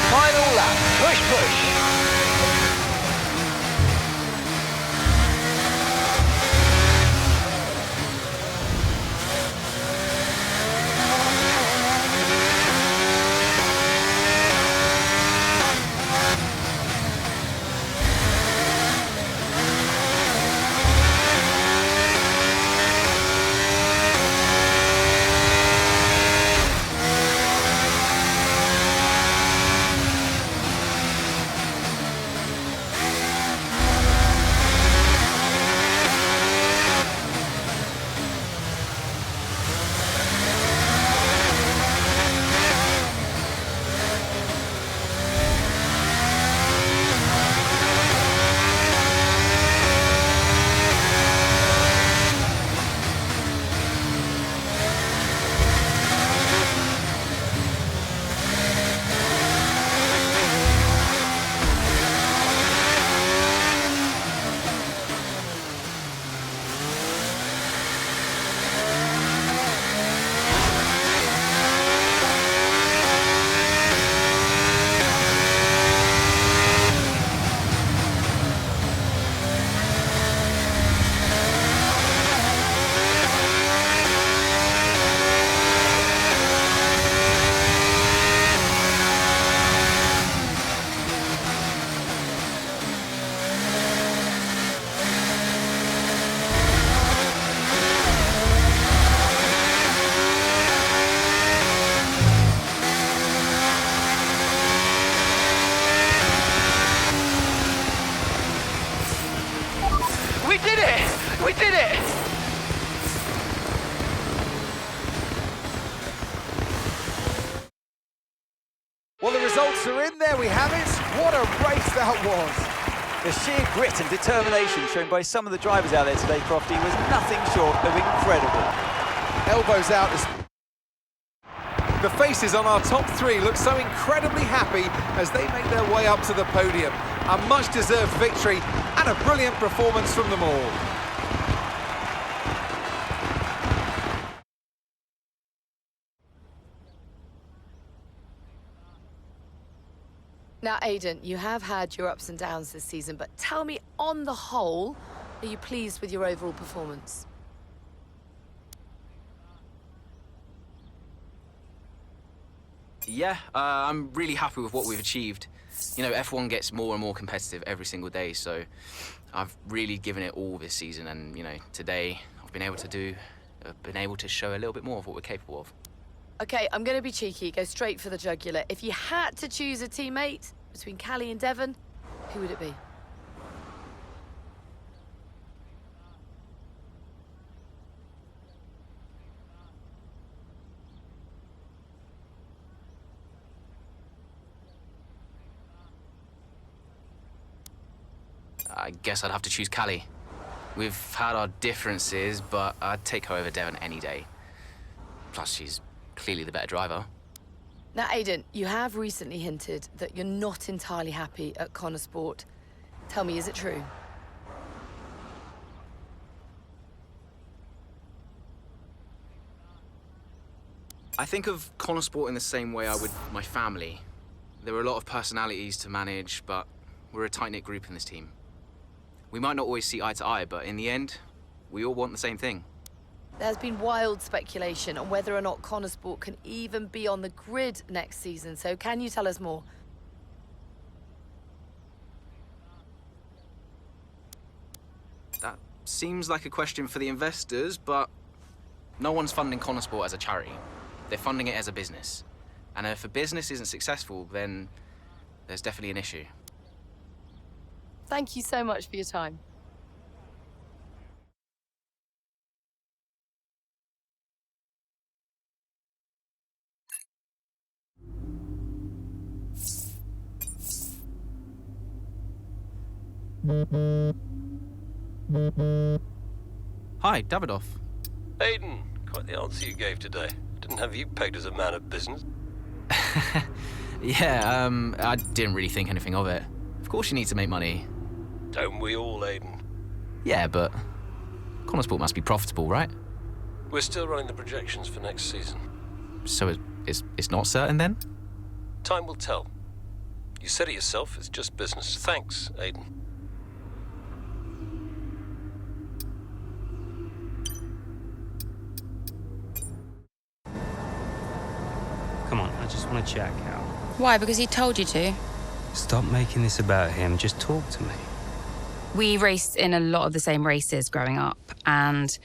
Final lap, push, push. We did it! We did it! Well, the results are in. There we have it. What a race that was. The sheer grit and determination shown by some of the drivers out there today, Crofty, was nothing short of incredible. Elbows out. The faces on our top 3 look so incredibly happy as they make their way up to the podium. A much-deserved victory and a brilliant performance from them all. Now, Aidan, you have had your ups and downs this season, but tell me, on the whole, are you pleased with your overall performance? Yeah, I'm really happy with what we've achieved. You know, F1 gets more and more competitive every single day, so I've really given it all this season, and, you know, today I've been able to show a little bit more of what we're capable of. Okay, I'm going to be cheeky, go straight for the jugular. If you had to choose a teammate between Callie and Devon, who would it be? I guess I'd have to choose Callie. We've had our differences, but I'd take her over Devon any day. Plus, she's clearly the better driver. Now, Aidan, you have recently hinted that you're not entirely happy at Connor Sport. Tell me, is it true? I think of Connor Sport in the same way I would my family. There are a lot of personalities to manage, but we're a tight-knit group in this team. We might not always see eye to eye, but in the end, we all want the same thing. There's been wild speculation on whether or not Connor Sport can even be on the grid next season, so can you tell us more? That seems like a question for the investors, but No one's funding Connor Sport as a charity. They're funding it as a business. And if a business isn't successful, then there's definitely an issue. Thank you so much for your time. Hi, Davidoff. Aiden, quite the answer you gave today. Didn't have you pegged as a man of business. Yeah, I didn't really think anything of it. Of course you need to make money. Don't we all, Aiden? Yeah, but Connor Sport must be profitable, right? We're still running the projections for next season. So it's not certain then? Time will tell. You said it yourself, it's just business. Thanks, Aiden. Come on, I just want to chat, Cal. Why? Because he told you to? Stop making this about him. Just talk to me. We raced in a lot of the same races growing up, and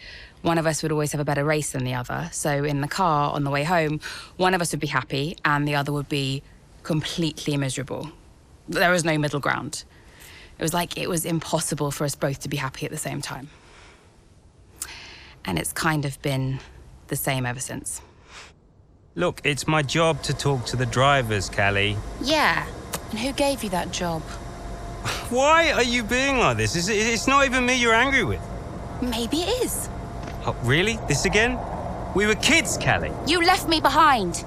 one of us would always have a better race than the other. So in the car on the way home, one of us would be happy and the other would be completely miserable. There was no middle ground. It was like it was impossible for us both to be happy at the same time. And it's kind of been the same ever since. Look, it's my job to talk to the drivers, Callie. Yeah, and who gave you that job? Why are you being like this? It's not even me you're angry with. Maybe it is. Oh, really? This again? We were kids, Callie. You left me behind.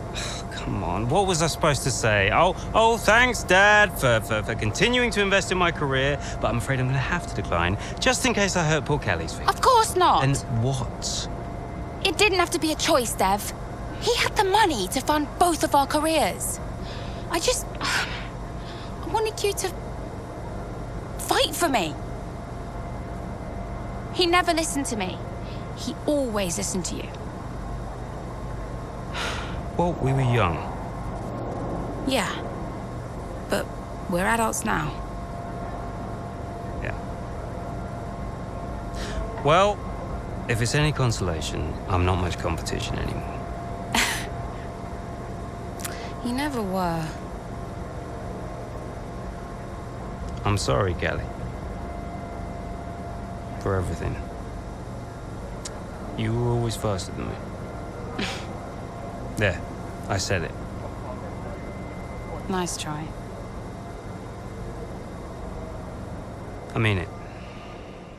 Come on, what was I supposed to say? Oh, thanks, Dad, for continuing to invest in my career, but I'm afraid I'm going to have to decline, just in case I hurt poor Callie's feelings. Of course not. And what? It didn't have to be a choice, Dev. He had the money to fund both of our careers. I wanted you to fight for me. He never listened to me. He always listened to you. Well, we were young. Yeah, but we're adults now. Yeah. Well, if it's any consolation, I'm not much competition anymore. You never were. I'm sorry, Callie. For everything. You were always faster than me. There, I said it. Nice try. I mean it.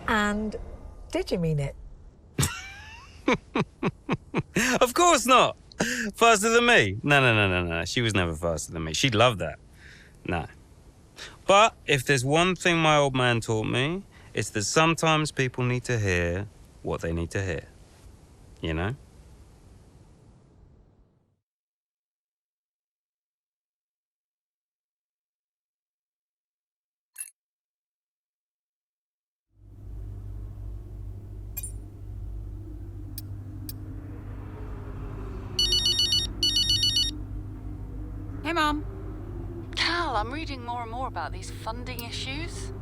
And did you mean it? Of course not! Faster than me? No. She was never faster than me. She'd love that. No. But if there's one thing my old man taught me, it's that sometimes people need to hear what they need to hear. You know? Hey, Mom. Cal, I'm reading more and more about these funding issues.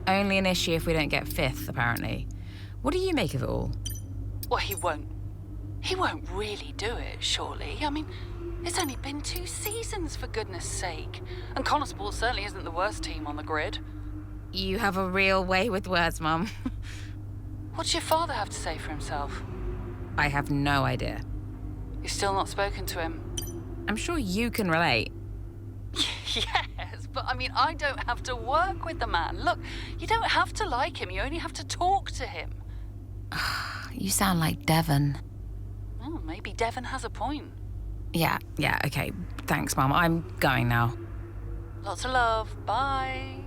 Only an issue if we don't get fifth, apparently. What do you make of it all? Well, he won't really do it, surely. I mean, it's only been 2 seasons, for goodness sake. And Connor Sport certainly isn't the worst team on the grid. You have a real way with words, Mum. What's your father have to say for himself? I have no idea. You've still not spoken to him? I'm sure you can relate. Yes, but I mean, I don't have to work with the man. Look, you don't have to like him, you only have to talk to him. You sound like Devon. Oh, maybe Devon has a point. Yeah, okay. Thanks, Mum. I'm going now. Lots of love. Bye.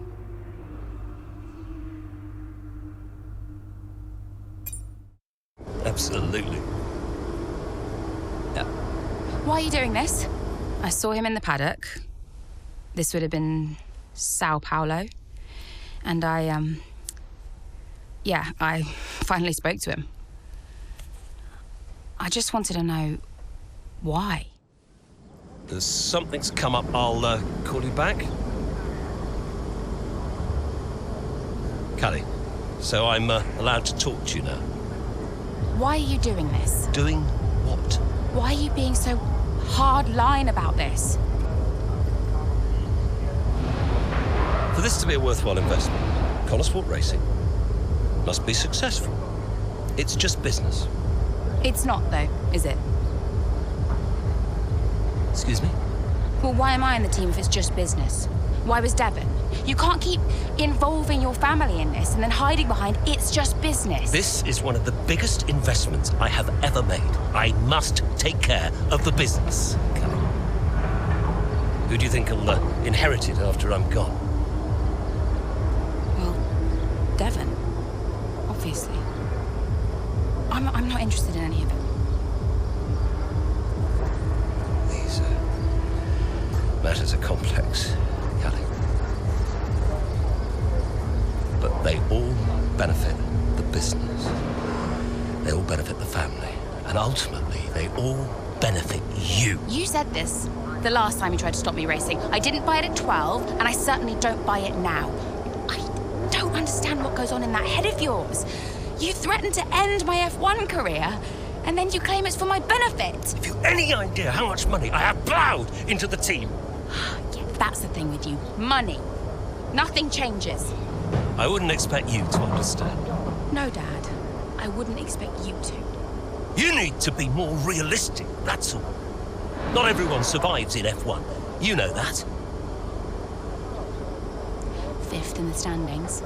Absolutely. Yeah. Why are you doing this? I saw him in the paddock. This would have been Sao Paulo. And I finally spoke to him. I just wanted to know why. Something's come up. I'll call you back. Callie, so I'm allowed to talk to you now? Why are you doing this? Doing what? Why are you being so hard line about this? For this to be a worthwhile investment, Connosport Racing must be successful. It's just business. It's not, though, is it? Excuse me? Well, why am I in the team if it's just business? Why was Devon? You can't keep involving your family in this and then hiding behind it's just business. This is one of the biggest investments I have ever made. I must take care of the business, Kelly. Who do you think will inherit it after I'm gone? Well, Devon, obviously. I'm not interested in any of it. These matters are complex, Kelly. But they all benefit the business. They all benefit the family. And ultimately, they all benefit you. You said this the last time you tried to stop me racing. I didn't buy it at 12, and I certainly don't buy it now. I don't understand what goes on in that head of yours. You threatened to end my F1 career, and then you claim it's for my benefit. Have you any idea how much money I have plowed into the team? Yeah, that's the thing with you. Money. Nothing changes. I wouldn't expect you to understand. No, Dad. I wouldn't expect you to. You need to be more realistic, that's all. Not everyone survives in F1. You know that. 5th in the standings.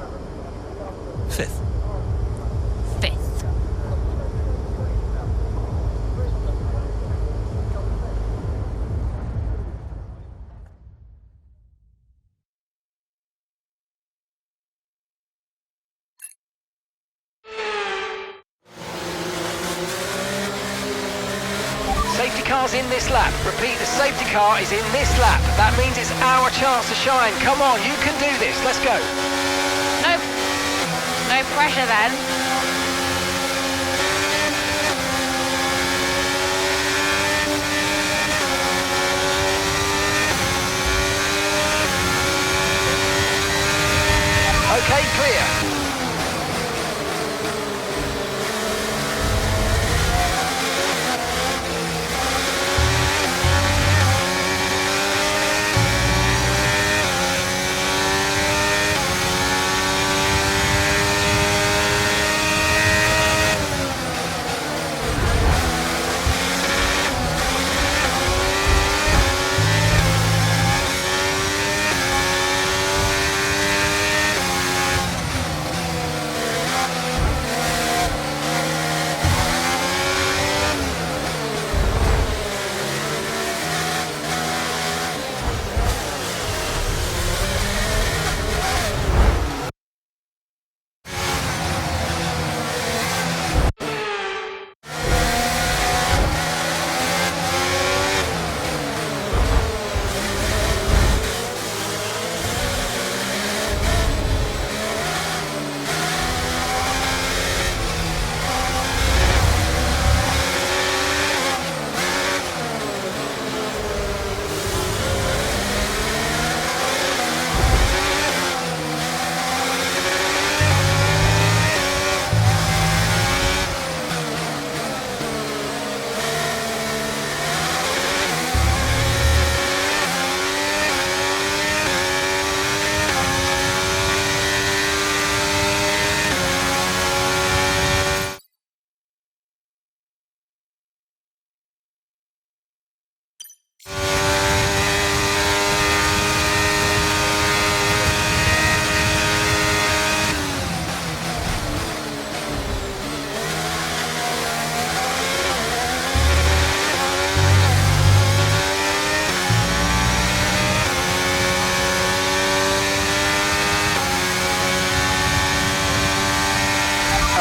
5th. 5th. Safety car's in this lap. Repeat, the safety car is in this lap. That means it's our chance to shine. Come on, you can do this. Let's go. No pressure then. Okay, clear.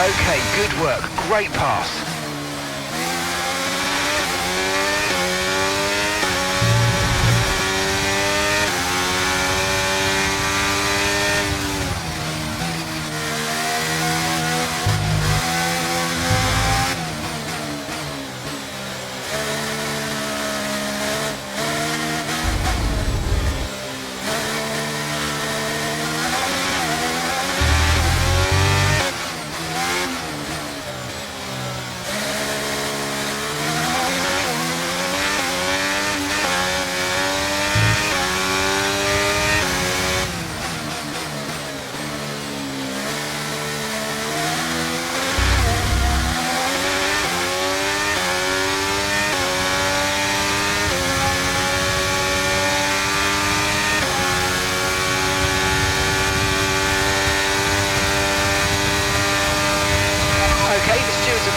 Okay, good work. Great pass.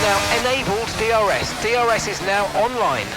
now enabled DRS. DRS is now online.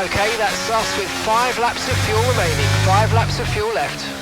Okay, that's us with 5 laps of fuel remaining. 5 laps of fuel left.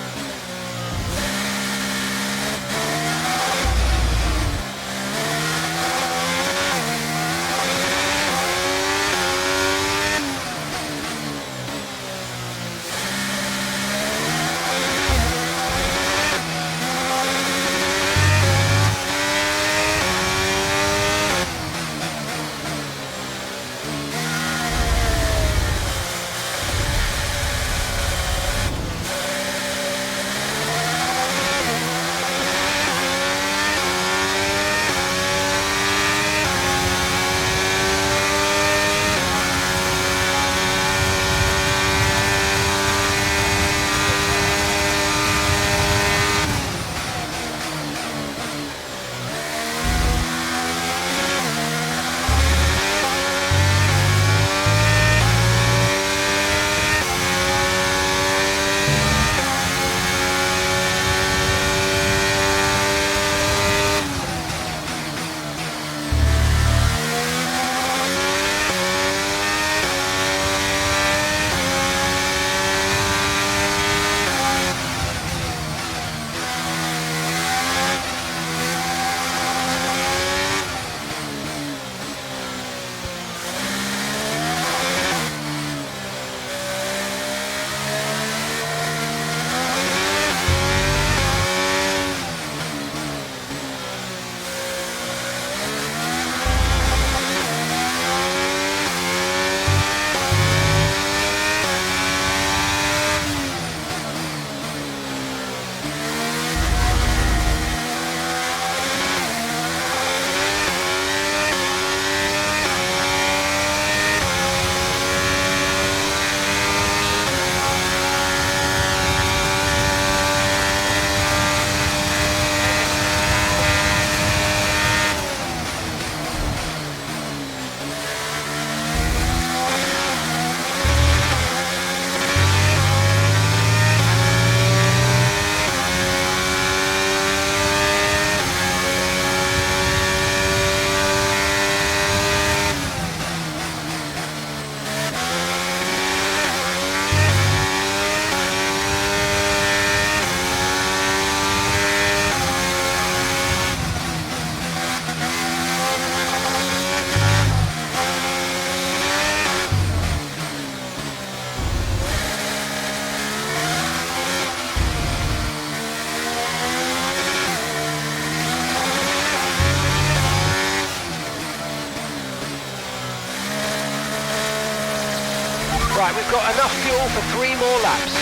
Right, we've got enough fuel for 3 more laps.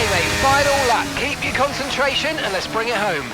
mate, final lap. Keep your concentration and let's bring it home.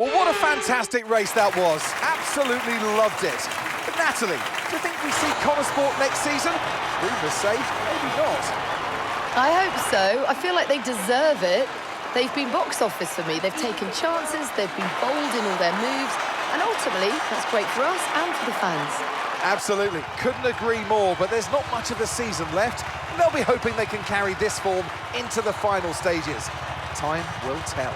Well, what a fantastic race that was. Absolutely loved it. But Natalie, do you think we see Connor Sport next season? Rumours say maybe not. I hope so. I feel like they deserve it. They've been box office for me. They've taken chances, they've been bold in all their moves, and ultimately, that's great for us and for the fans. Absolutely. Couldn't agree more, but there's not much of the season left. They'll be hoping they can carry this form into the final stages. Time will tell.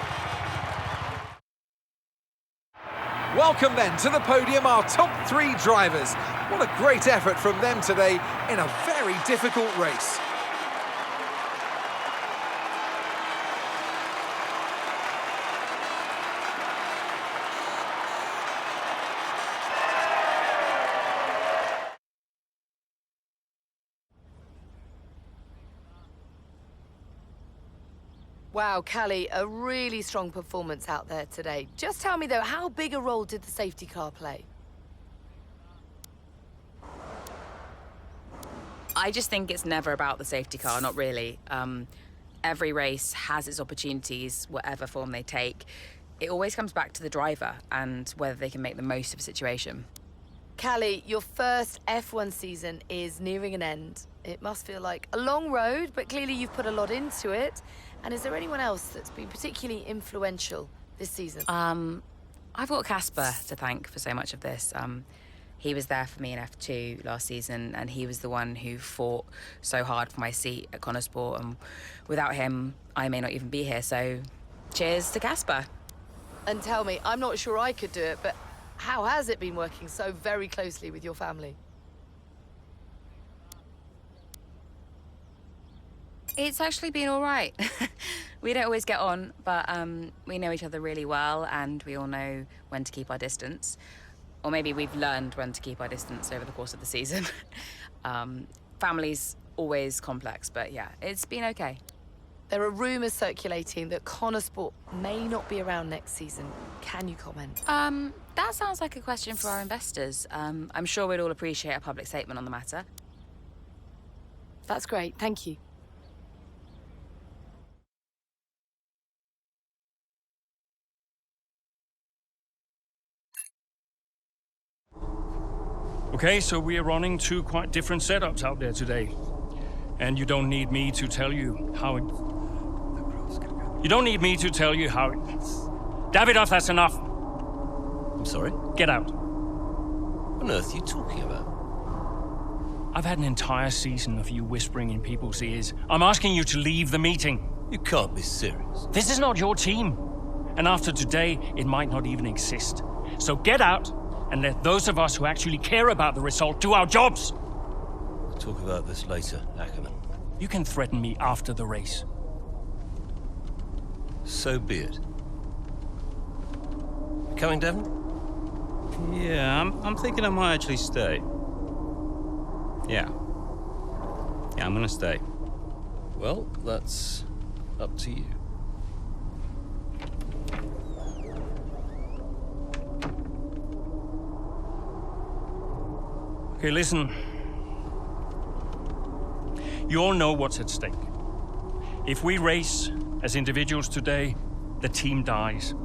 Welcome then to the podium, our top 3 drivers. What a great effort from them today in a very difficult race. Wow, Callie, a really strong performance out there today. Just tell me, though, how big a role did the safety car play? I just think it's never about the safety car, not really. Every race has its opportunities, whatever form they take. It always comes back to the driver and whether they can make the most of a situation. Callie, your first F1 season is nearing an end. It must feel like a long road, but clearly you've put a lot into it. And is there anyone else that's been particularly influential this season? I've got Casper to thank for so much of this. He was there for me in F2 last season, and he was the one who fought so hard for my seat at Connor Sport, and without him, I may not even be here, so cheers to Casper. And tell me, I'm not sure I could do it, but how has it been working so very closely with your family? It's actually been all right. We don't always get on, but we know each other really well, and we all know when to keep our distance. Or maybe we've learned when to keep our distance over the course of the season. Family's always complex, but yeah, it's been okay. There are rumours circulating that Connor Sport may not be around next season. Can you comment? That sounds like a question for our investors. I'm sure we'd all appreciate a public statement on the matter. That's great, thank you. Okay, so we are running 2 quite different setups out there today. And you don't need me to tell you how it... You don't need me to tell you how it... Davidoff, that's enough. I'm sorry? Get out. What on earth are you talking about? I've had an entire season of you whispering in people's ears. I'm asking you to leave the meeting. You can't be serious. This is not your team. And after today, it might not even exist. So get out and let those of us who actually care about the result do our jobs. We'll talk about this later, Ackerman. You can threaten me after the race. So be it. Coming, Devon? Yeah, I'm thinking I might actually stay. Yeah, I'm gonna stay. Well, that's up to you. Okay, listen. You all know what's at stake. If we race as individuals today, the team dies.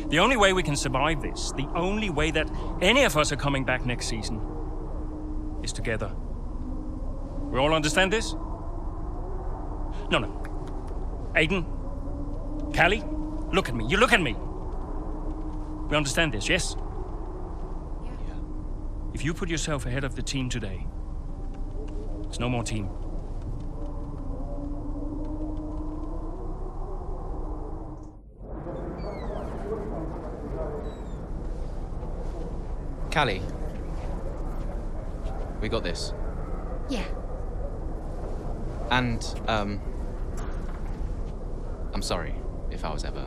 The only way we can survive this, the only way that any of us are coming back next season, is together. We all understand this? No. Aiden, Callie, look at me. You look at me. We understand this, yes? Yeah. If you put yourself ahead of the team today, there's no more team. Callie, we got this. Yeah. And, I'm sorry if I was ever...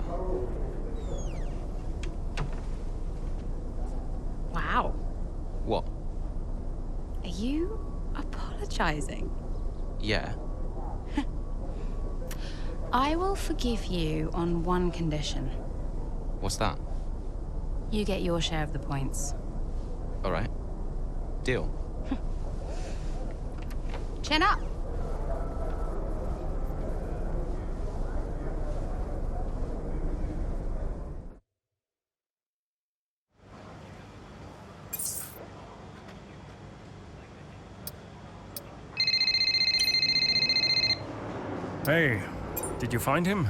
Wow. What? Are you apologizing? Yeah. I will forgive you on one condition. What's that? You get your share of the points. All right. Deal. Chin up. Hey, did you find him?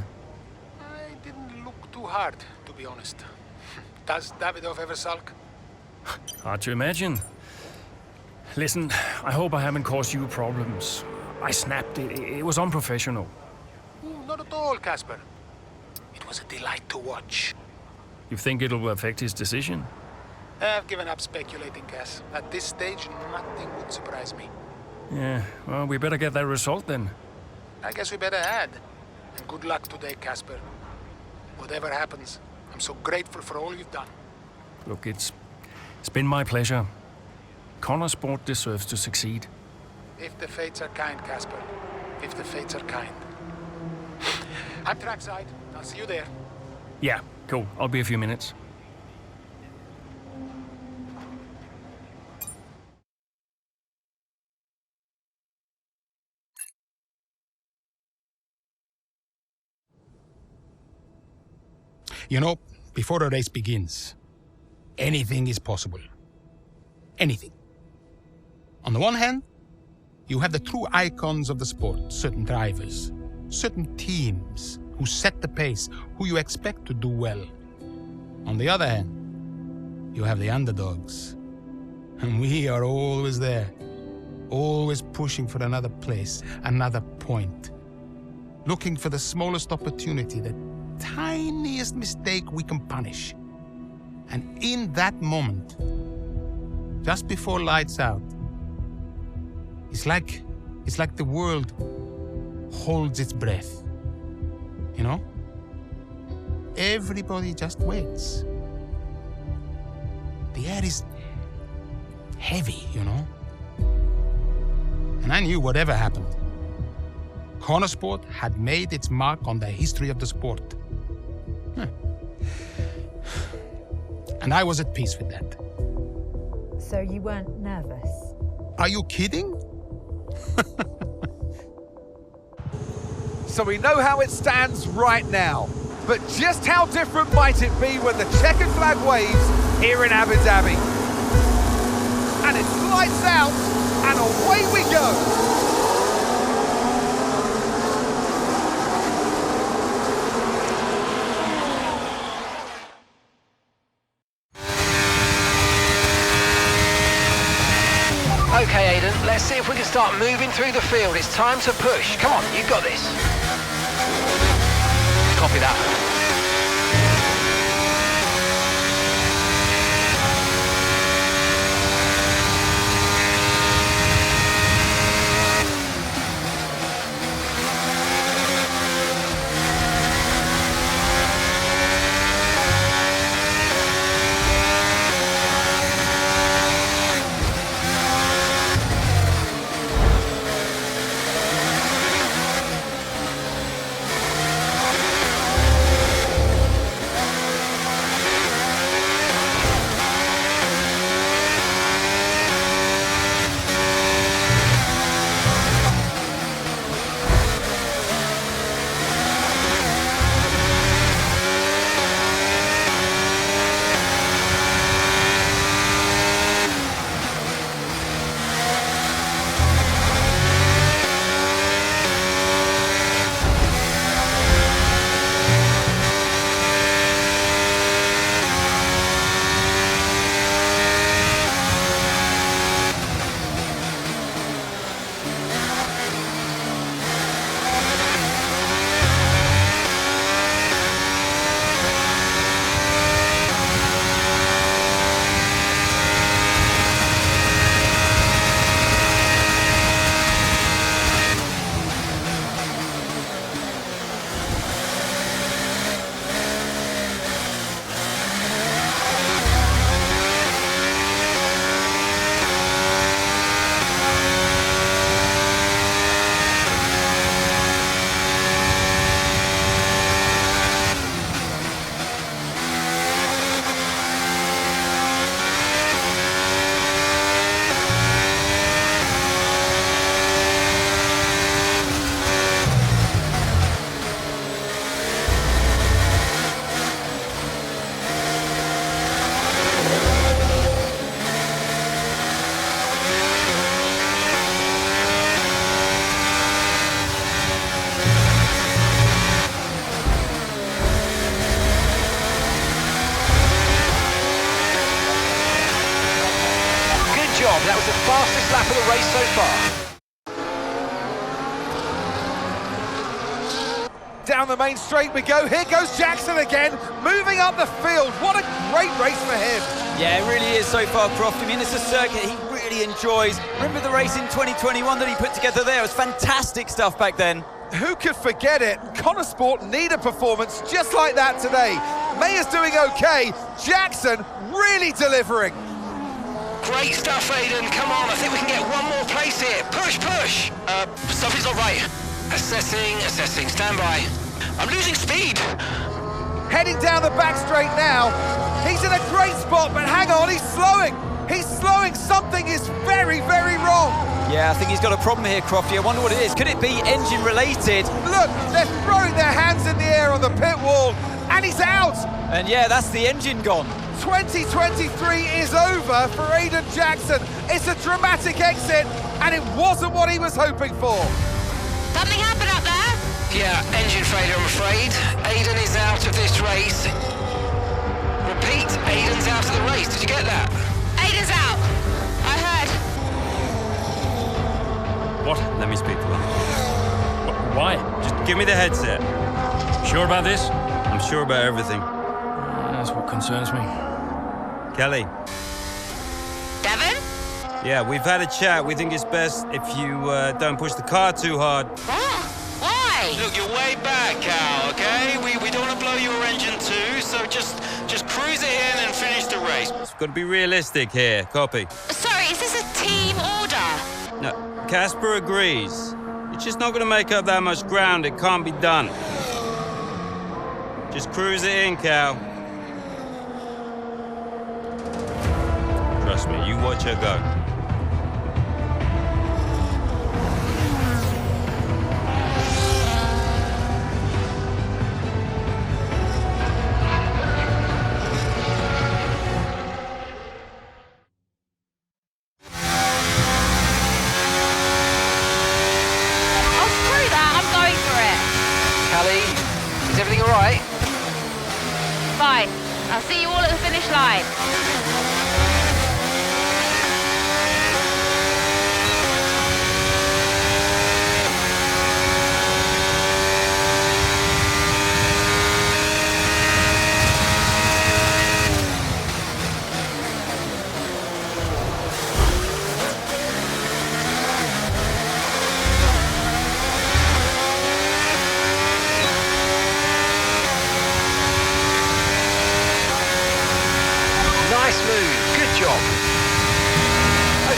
I didn't look too hard, to be honest. Does Davidov ever sulk? Hard to imagine. Listen, I hope I haven't caused you problems. I snapped. It was unprofessional. Ooh, not at all, Casper. It was a delight to watch. You think it'll affect his decision? I've given up speculating, Cass. At this stage, nothing would surprise me. Yeah, well, we better get that result then. I guess we better add. And good luck today, Casper. Whatever happens, I'm so grateful for all you've done. Look, it's been my pleasure. Connor Sport deserves to succeed. If the fates are kind, Casper. If the fates are kind. I'm trackside. I'll see you there. Yeah, cool. I'll be a few minutes. You know, before a race begins, anything is possible. Anything. On the one hand, you have the true icons of the sport, certain drivers, certain teams who set the pace, who you expect to do well. On the other hand, you have the underdogs. And we are always there, always pushing for another place, another point. Looking for the smallest opportunity, the tiniest mistake we can punish. And in that moment, just before lights out, it's like the world holds its breath. You know? Everybody just waits. The air is heavy, you know? And I knew whatever happened, Connor Sport had made its mark on the history of the sport. And I was at peace with that. So you weren't nervous? Are you kidding? So we know how it stands right now. But just how different might it be when the checkered flag waves here in Abu Dhabi? And it's lights out, and away we go. Okay, Aiden, let's see if we can start moving through the field. It's time to push. Come on, you got this. Copy that. That was the fastest lap of the race so far. Down the main straight we go. Here goes Jackson again, moving up the field. What a great race for him. Yeah, it really is so far, Croft. I mean, it's a circuit he really enjoys. Remember the race in 2021 that he put together there? It was fantastic stuff back then. Who could forget it? Connor Sport need a performance just like that today. Mayer's doing okay. Jackson really delivering. Great stuff, Aiden. Come on, I think we can get one more place here. Push, push. Something's not right. Assessing. Stand by. I'm losing speed. Heading down the back straight now. He's in a great spot, but hang on, he's slowing. He's slowing. Something is very, very wrong. Yeah, I think he's got a problem here, Crofty. I wonder what it is. Could it be engine related? Look, they're throwing their hands in the air on the pit wall, and he's out. And yeah, that's the engine gone. 2023 is over for Aiden Jackson. It's a dramatic exit, and it wasn't what he was hoping for. Something happened up there? Yeah, engine failure, I'm afraid. Aiden is out of this race. Repeat, Aiden's out of the race. Did you get that? Aiden's out. I heard. What? Let me speak to him. Why? Just give me the headset. Sure about this? I'm sure about everything. That's what concerns me. Kelly. Devon? Yeah, we've had a chat. We think it's best if you don't push the car too hard. What? Why? Look, you're way back, Cal, okay? We don't want to blow your engine too, so just cruise it in and finish the race. It's got to be realistic here. Copy. Sorry, is this a team order? No, Casper agrees. It's just not going to make up that much ground. It can't be done. Just cruise it in, Cal. Trust me, you watch her go. Is everything all right? Fine. I'll see you all at the finish line.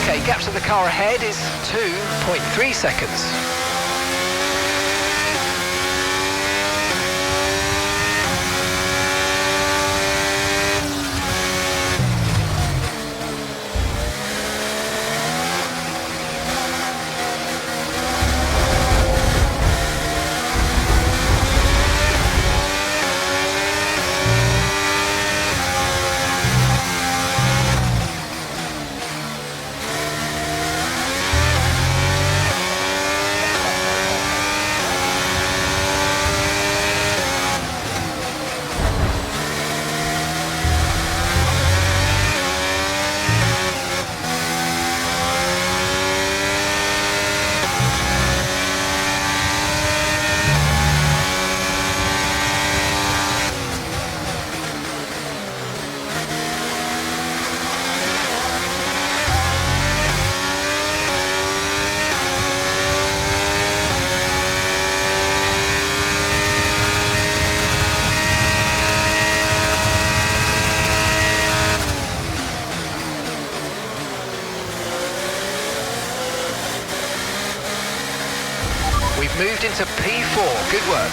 Okay, gap to the car ahead is 2.3 seconds. We've moved into P4. Good work.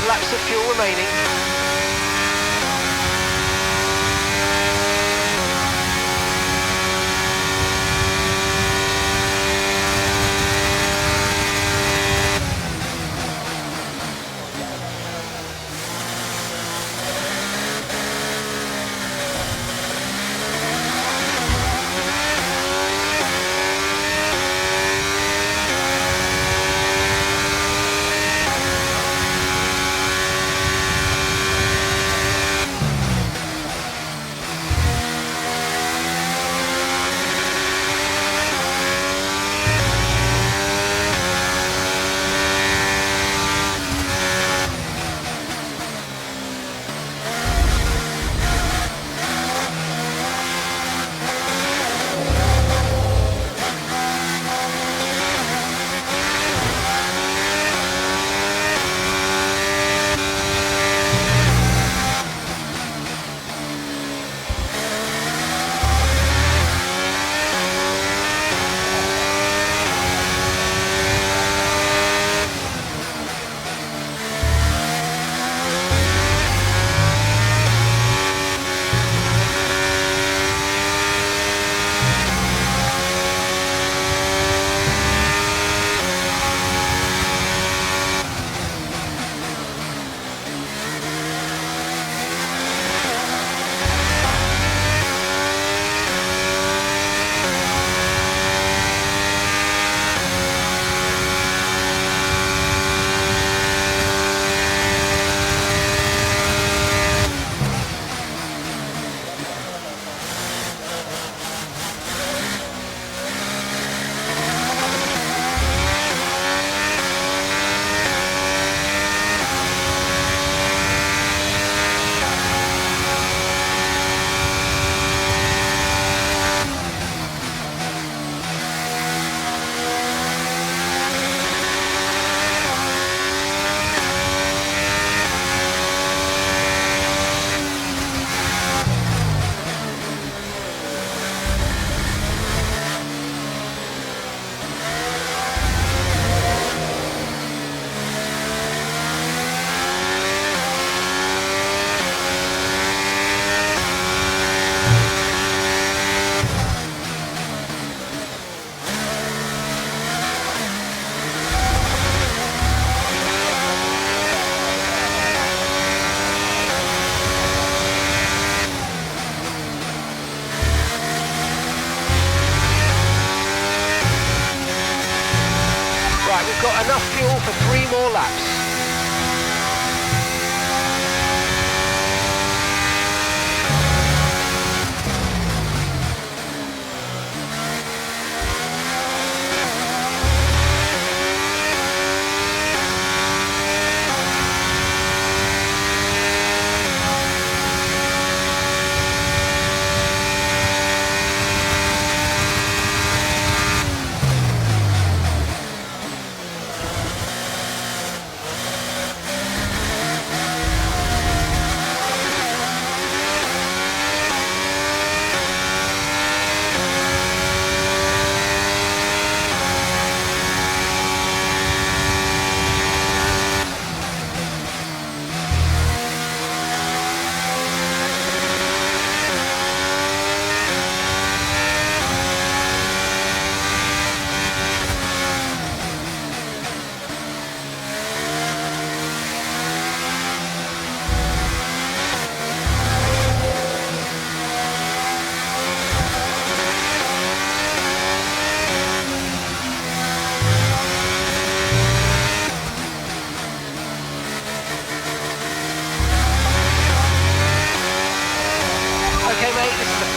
laps of fuel remaining. We've got enough fuel for 3 more laps.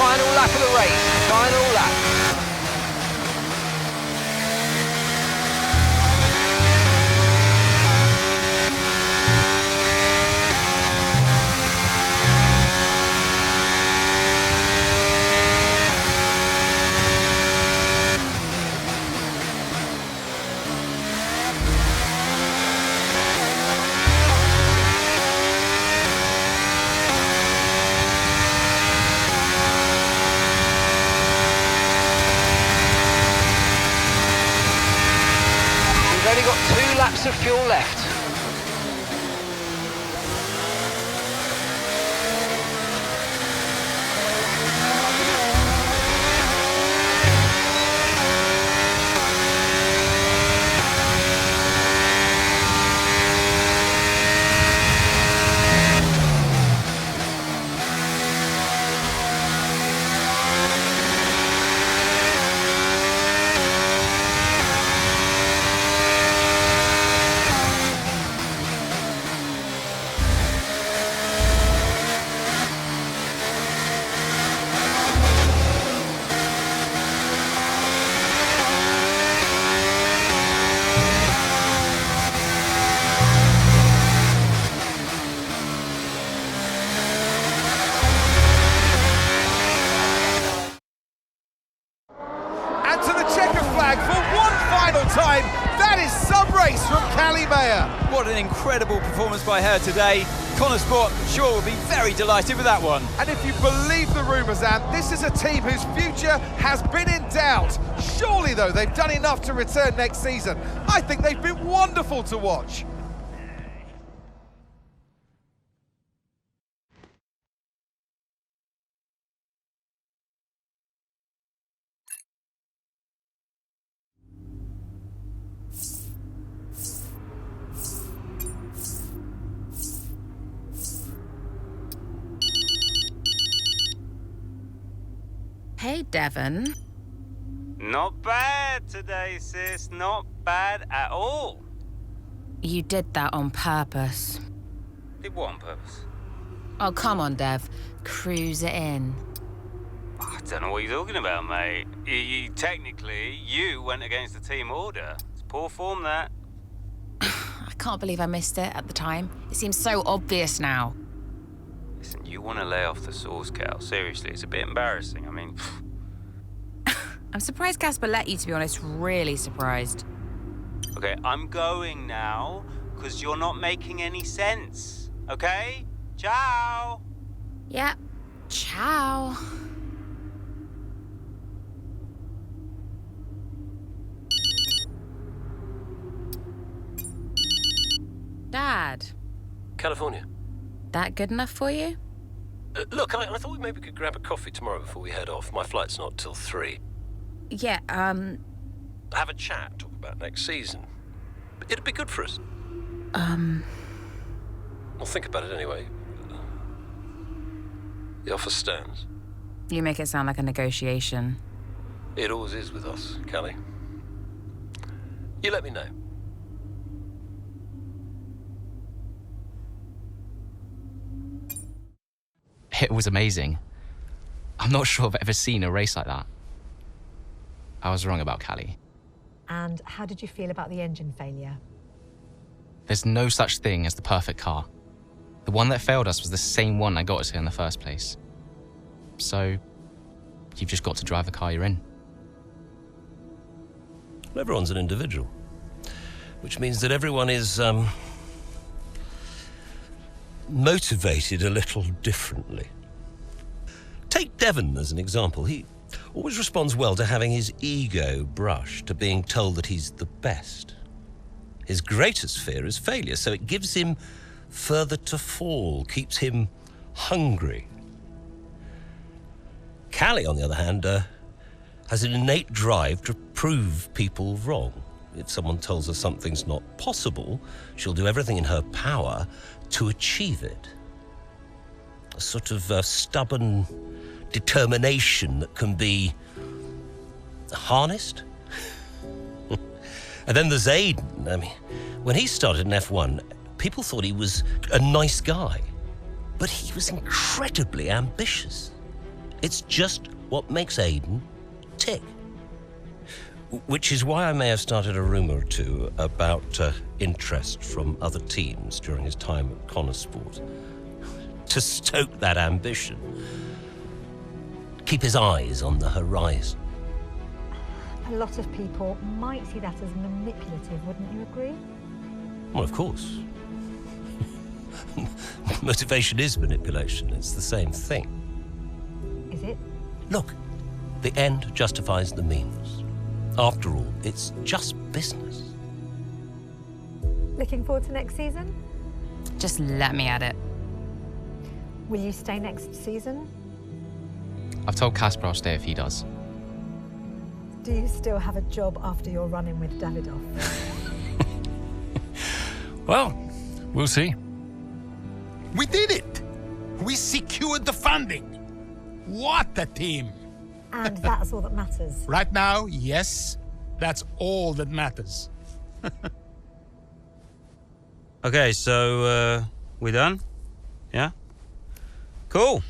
Final lap of the race, final lap. We've only got 2 laps of fuel left. time. That is some race from Callie Mayer. What an incredible performance by her today. Connor Sport, I'm sure, will be very delighted with that one. And if you believe the rumours, Ant, this is a team whose future has been in doubt. Surely, though, they've done enough to return next season. I think they've been wonderful to watch. Hey, Devon. Not bad today, sis. Not bad at all. You did that on purpose. Did what on purpose? Oh, come on, Dev. Cruise it in. I don't know what you're talking about, mate. Technically, you went against the team order. It's poor form, that. I can't believe I missed it at the time. It seems so obvious now. Listen, you want to lay off the sauce, Cal. Seriously, it's a bit embarrassing. I mean... I'm surprised Casper let you, to be honest. Really surprised. Okay, I'm going now, because you're not making any sense. Okay? Ciao! Yeah. Ciao. Dad. California. That good enough for you? Look, I thought we maybe could grab a coffee tomorrow before we head off. My flight's not till 3. Yeah, Have a chat, talk about next season. It'd be good for us. Well, think about it anyway. The offer stands. You make it sound like a negotiation. It always is with us, Callie. You let me know. It was amazing. I'm not sure I've ever seen a race like that. I was wrong about Callie. And how did you feel about the engine failure? There's no such thing as the perfect car. The one that failed us was the same one that got us here in the first place. So, you've just got to drive the car you're in. Well, everyone's an individual, which means that everyone is, motivated a little differently. Take Devon as an example. He always responds well to having his ego brushed, to being told that he's the best. His greatest fear is failure, so it gives him further to fall, keeps him hungry. Callie, on the other hand, has an innate drive to prove people wrong. If someone tells her something's not possible, she'll do everything in her power to achieve it. A sort of stubborn determination that can be harnessed. And then there's Aiden. I mean, when he started in F1, people thought he was a nice guy, but he was incredibly ambitious. It's just what makes Aiden tick. Which is why I may have started a rumour or two about interest from other teams during his time at Connor Sport. To stoke that ambition. Keep his eyes on the horizon. A lot of people might see that as manipulative, wouldn't you agree? Well, of course. Motivation is manipulation. It's the same thing. Is it? Look, the end justifies the means. After all, it's just business. Looking forward to next season? Just let me at it. Will you stay next season? I've told Casper I'll stay if he does. Do you still have a job after your run-in with Davidoff? Well, we'll see. We did it! We secured the funding! What a team! And that's all that matters. Right now, yes, that's all that matters. Okay, so, we done? Yeah? Cool.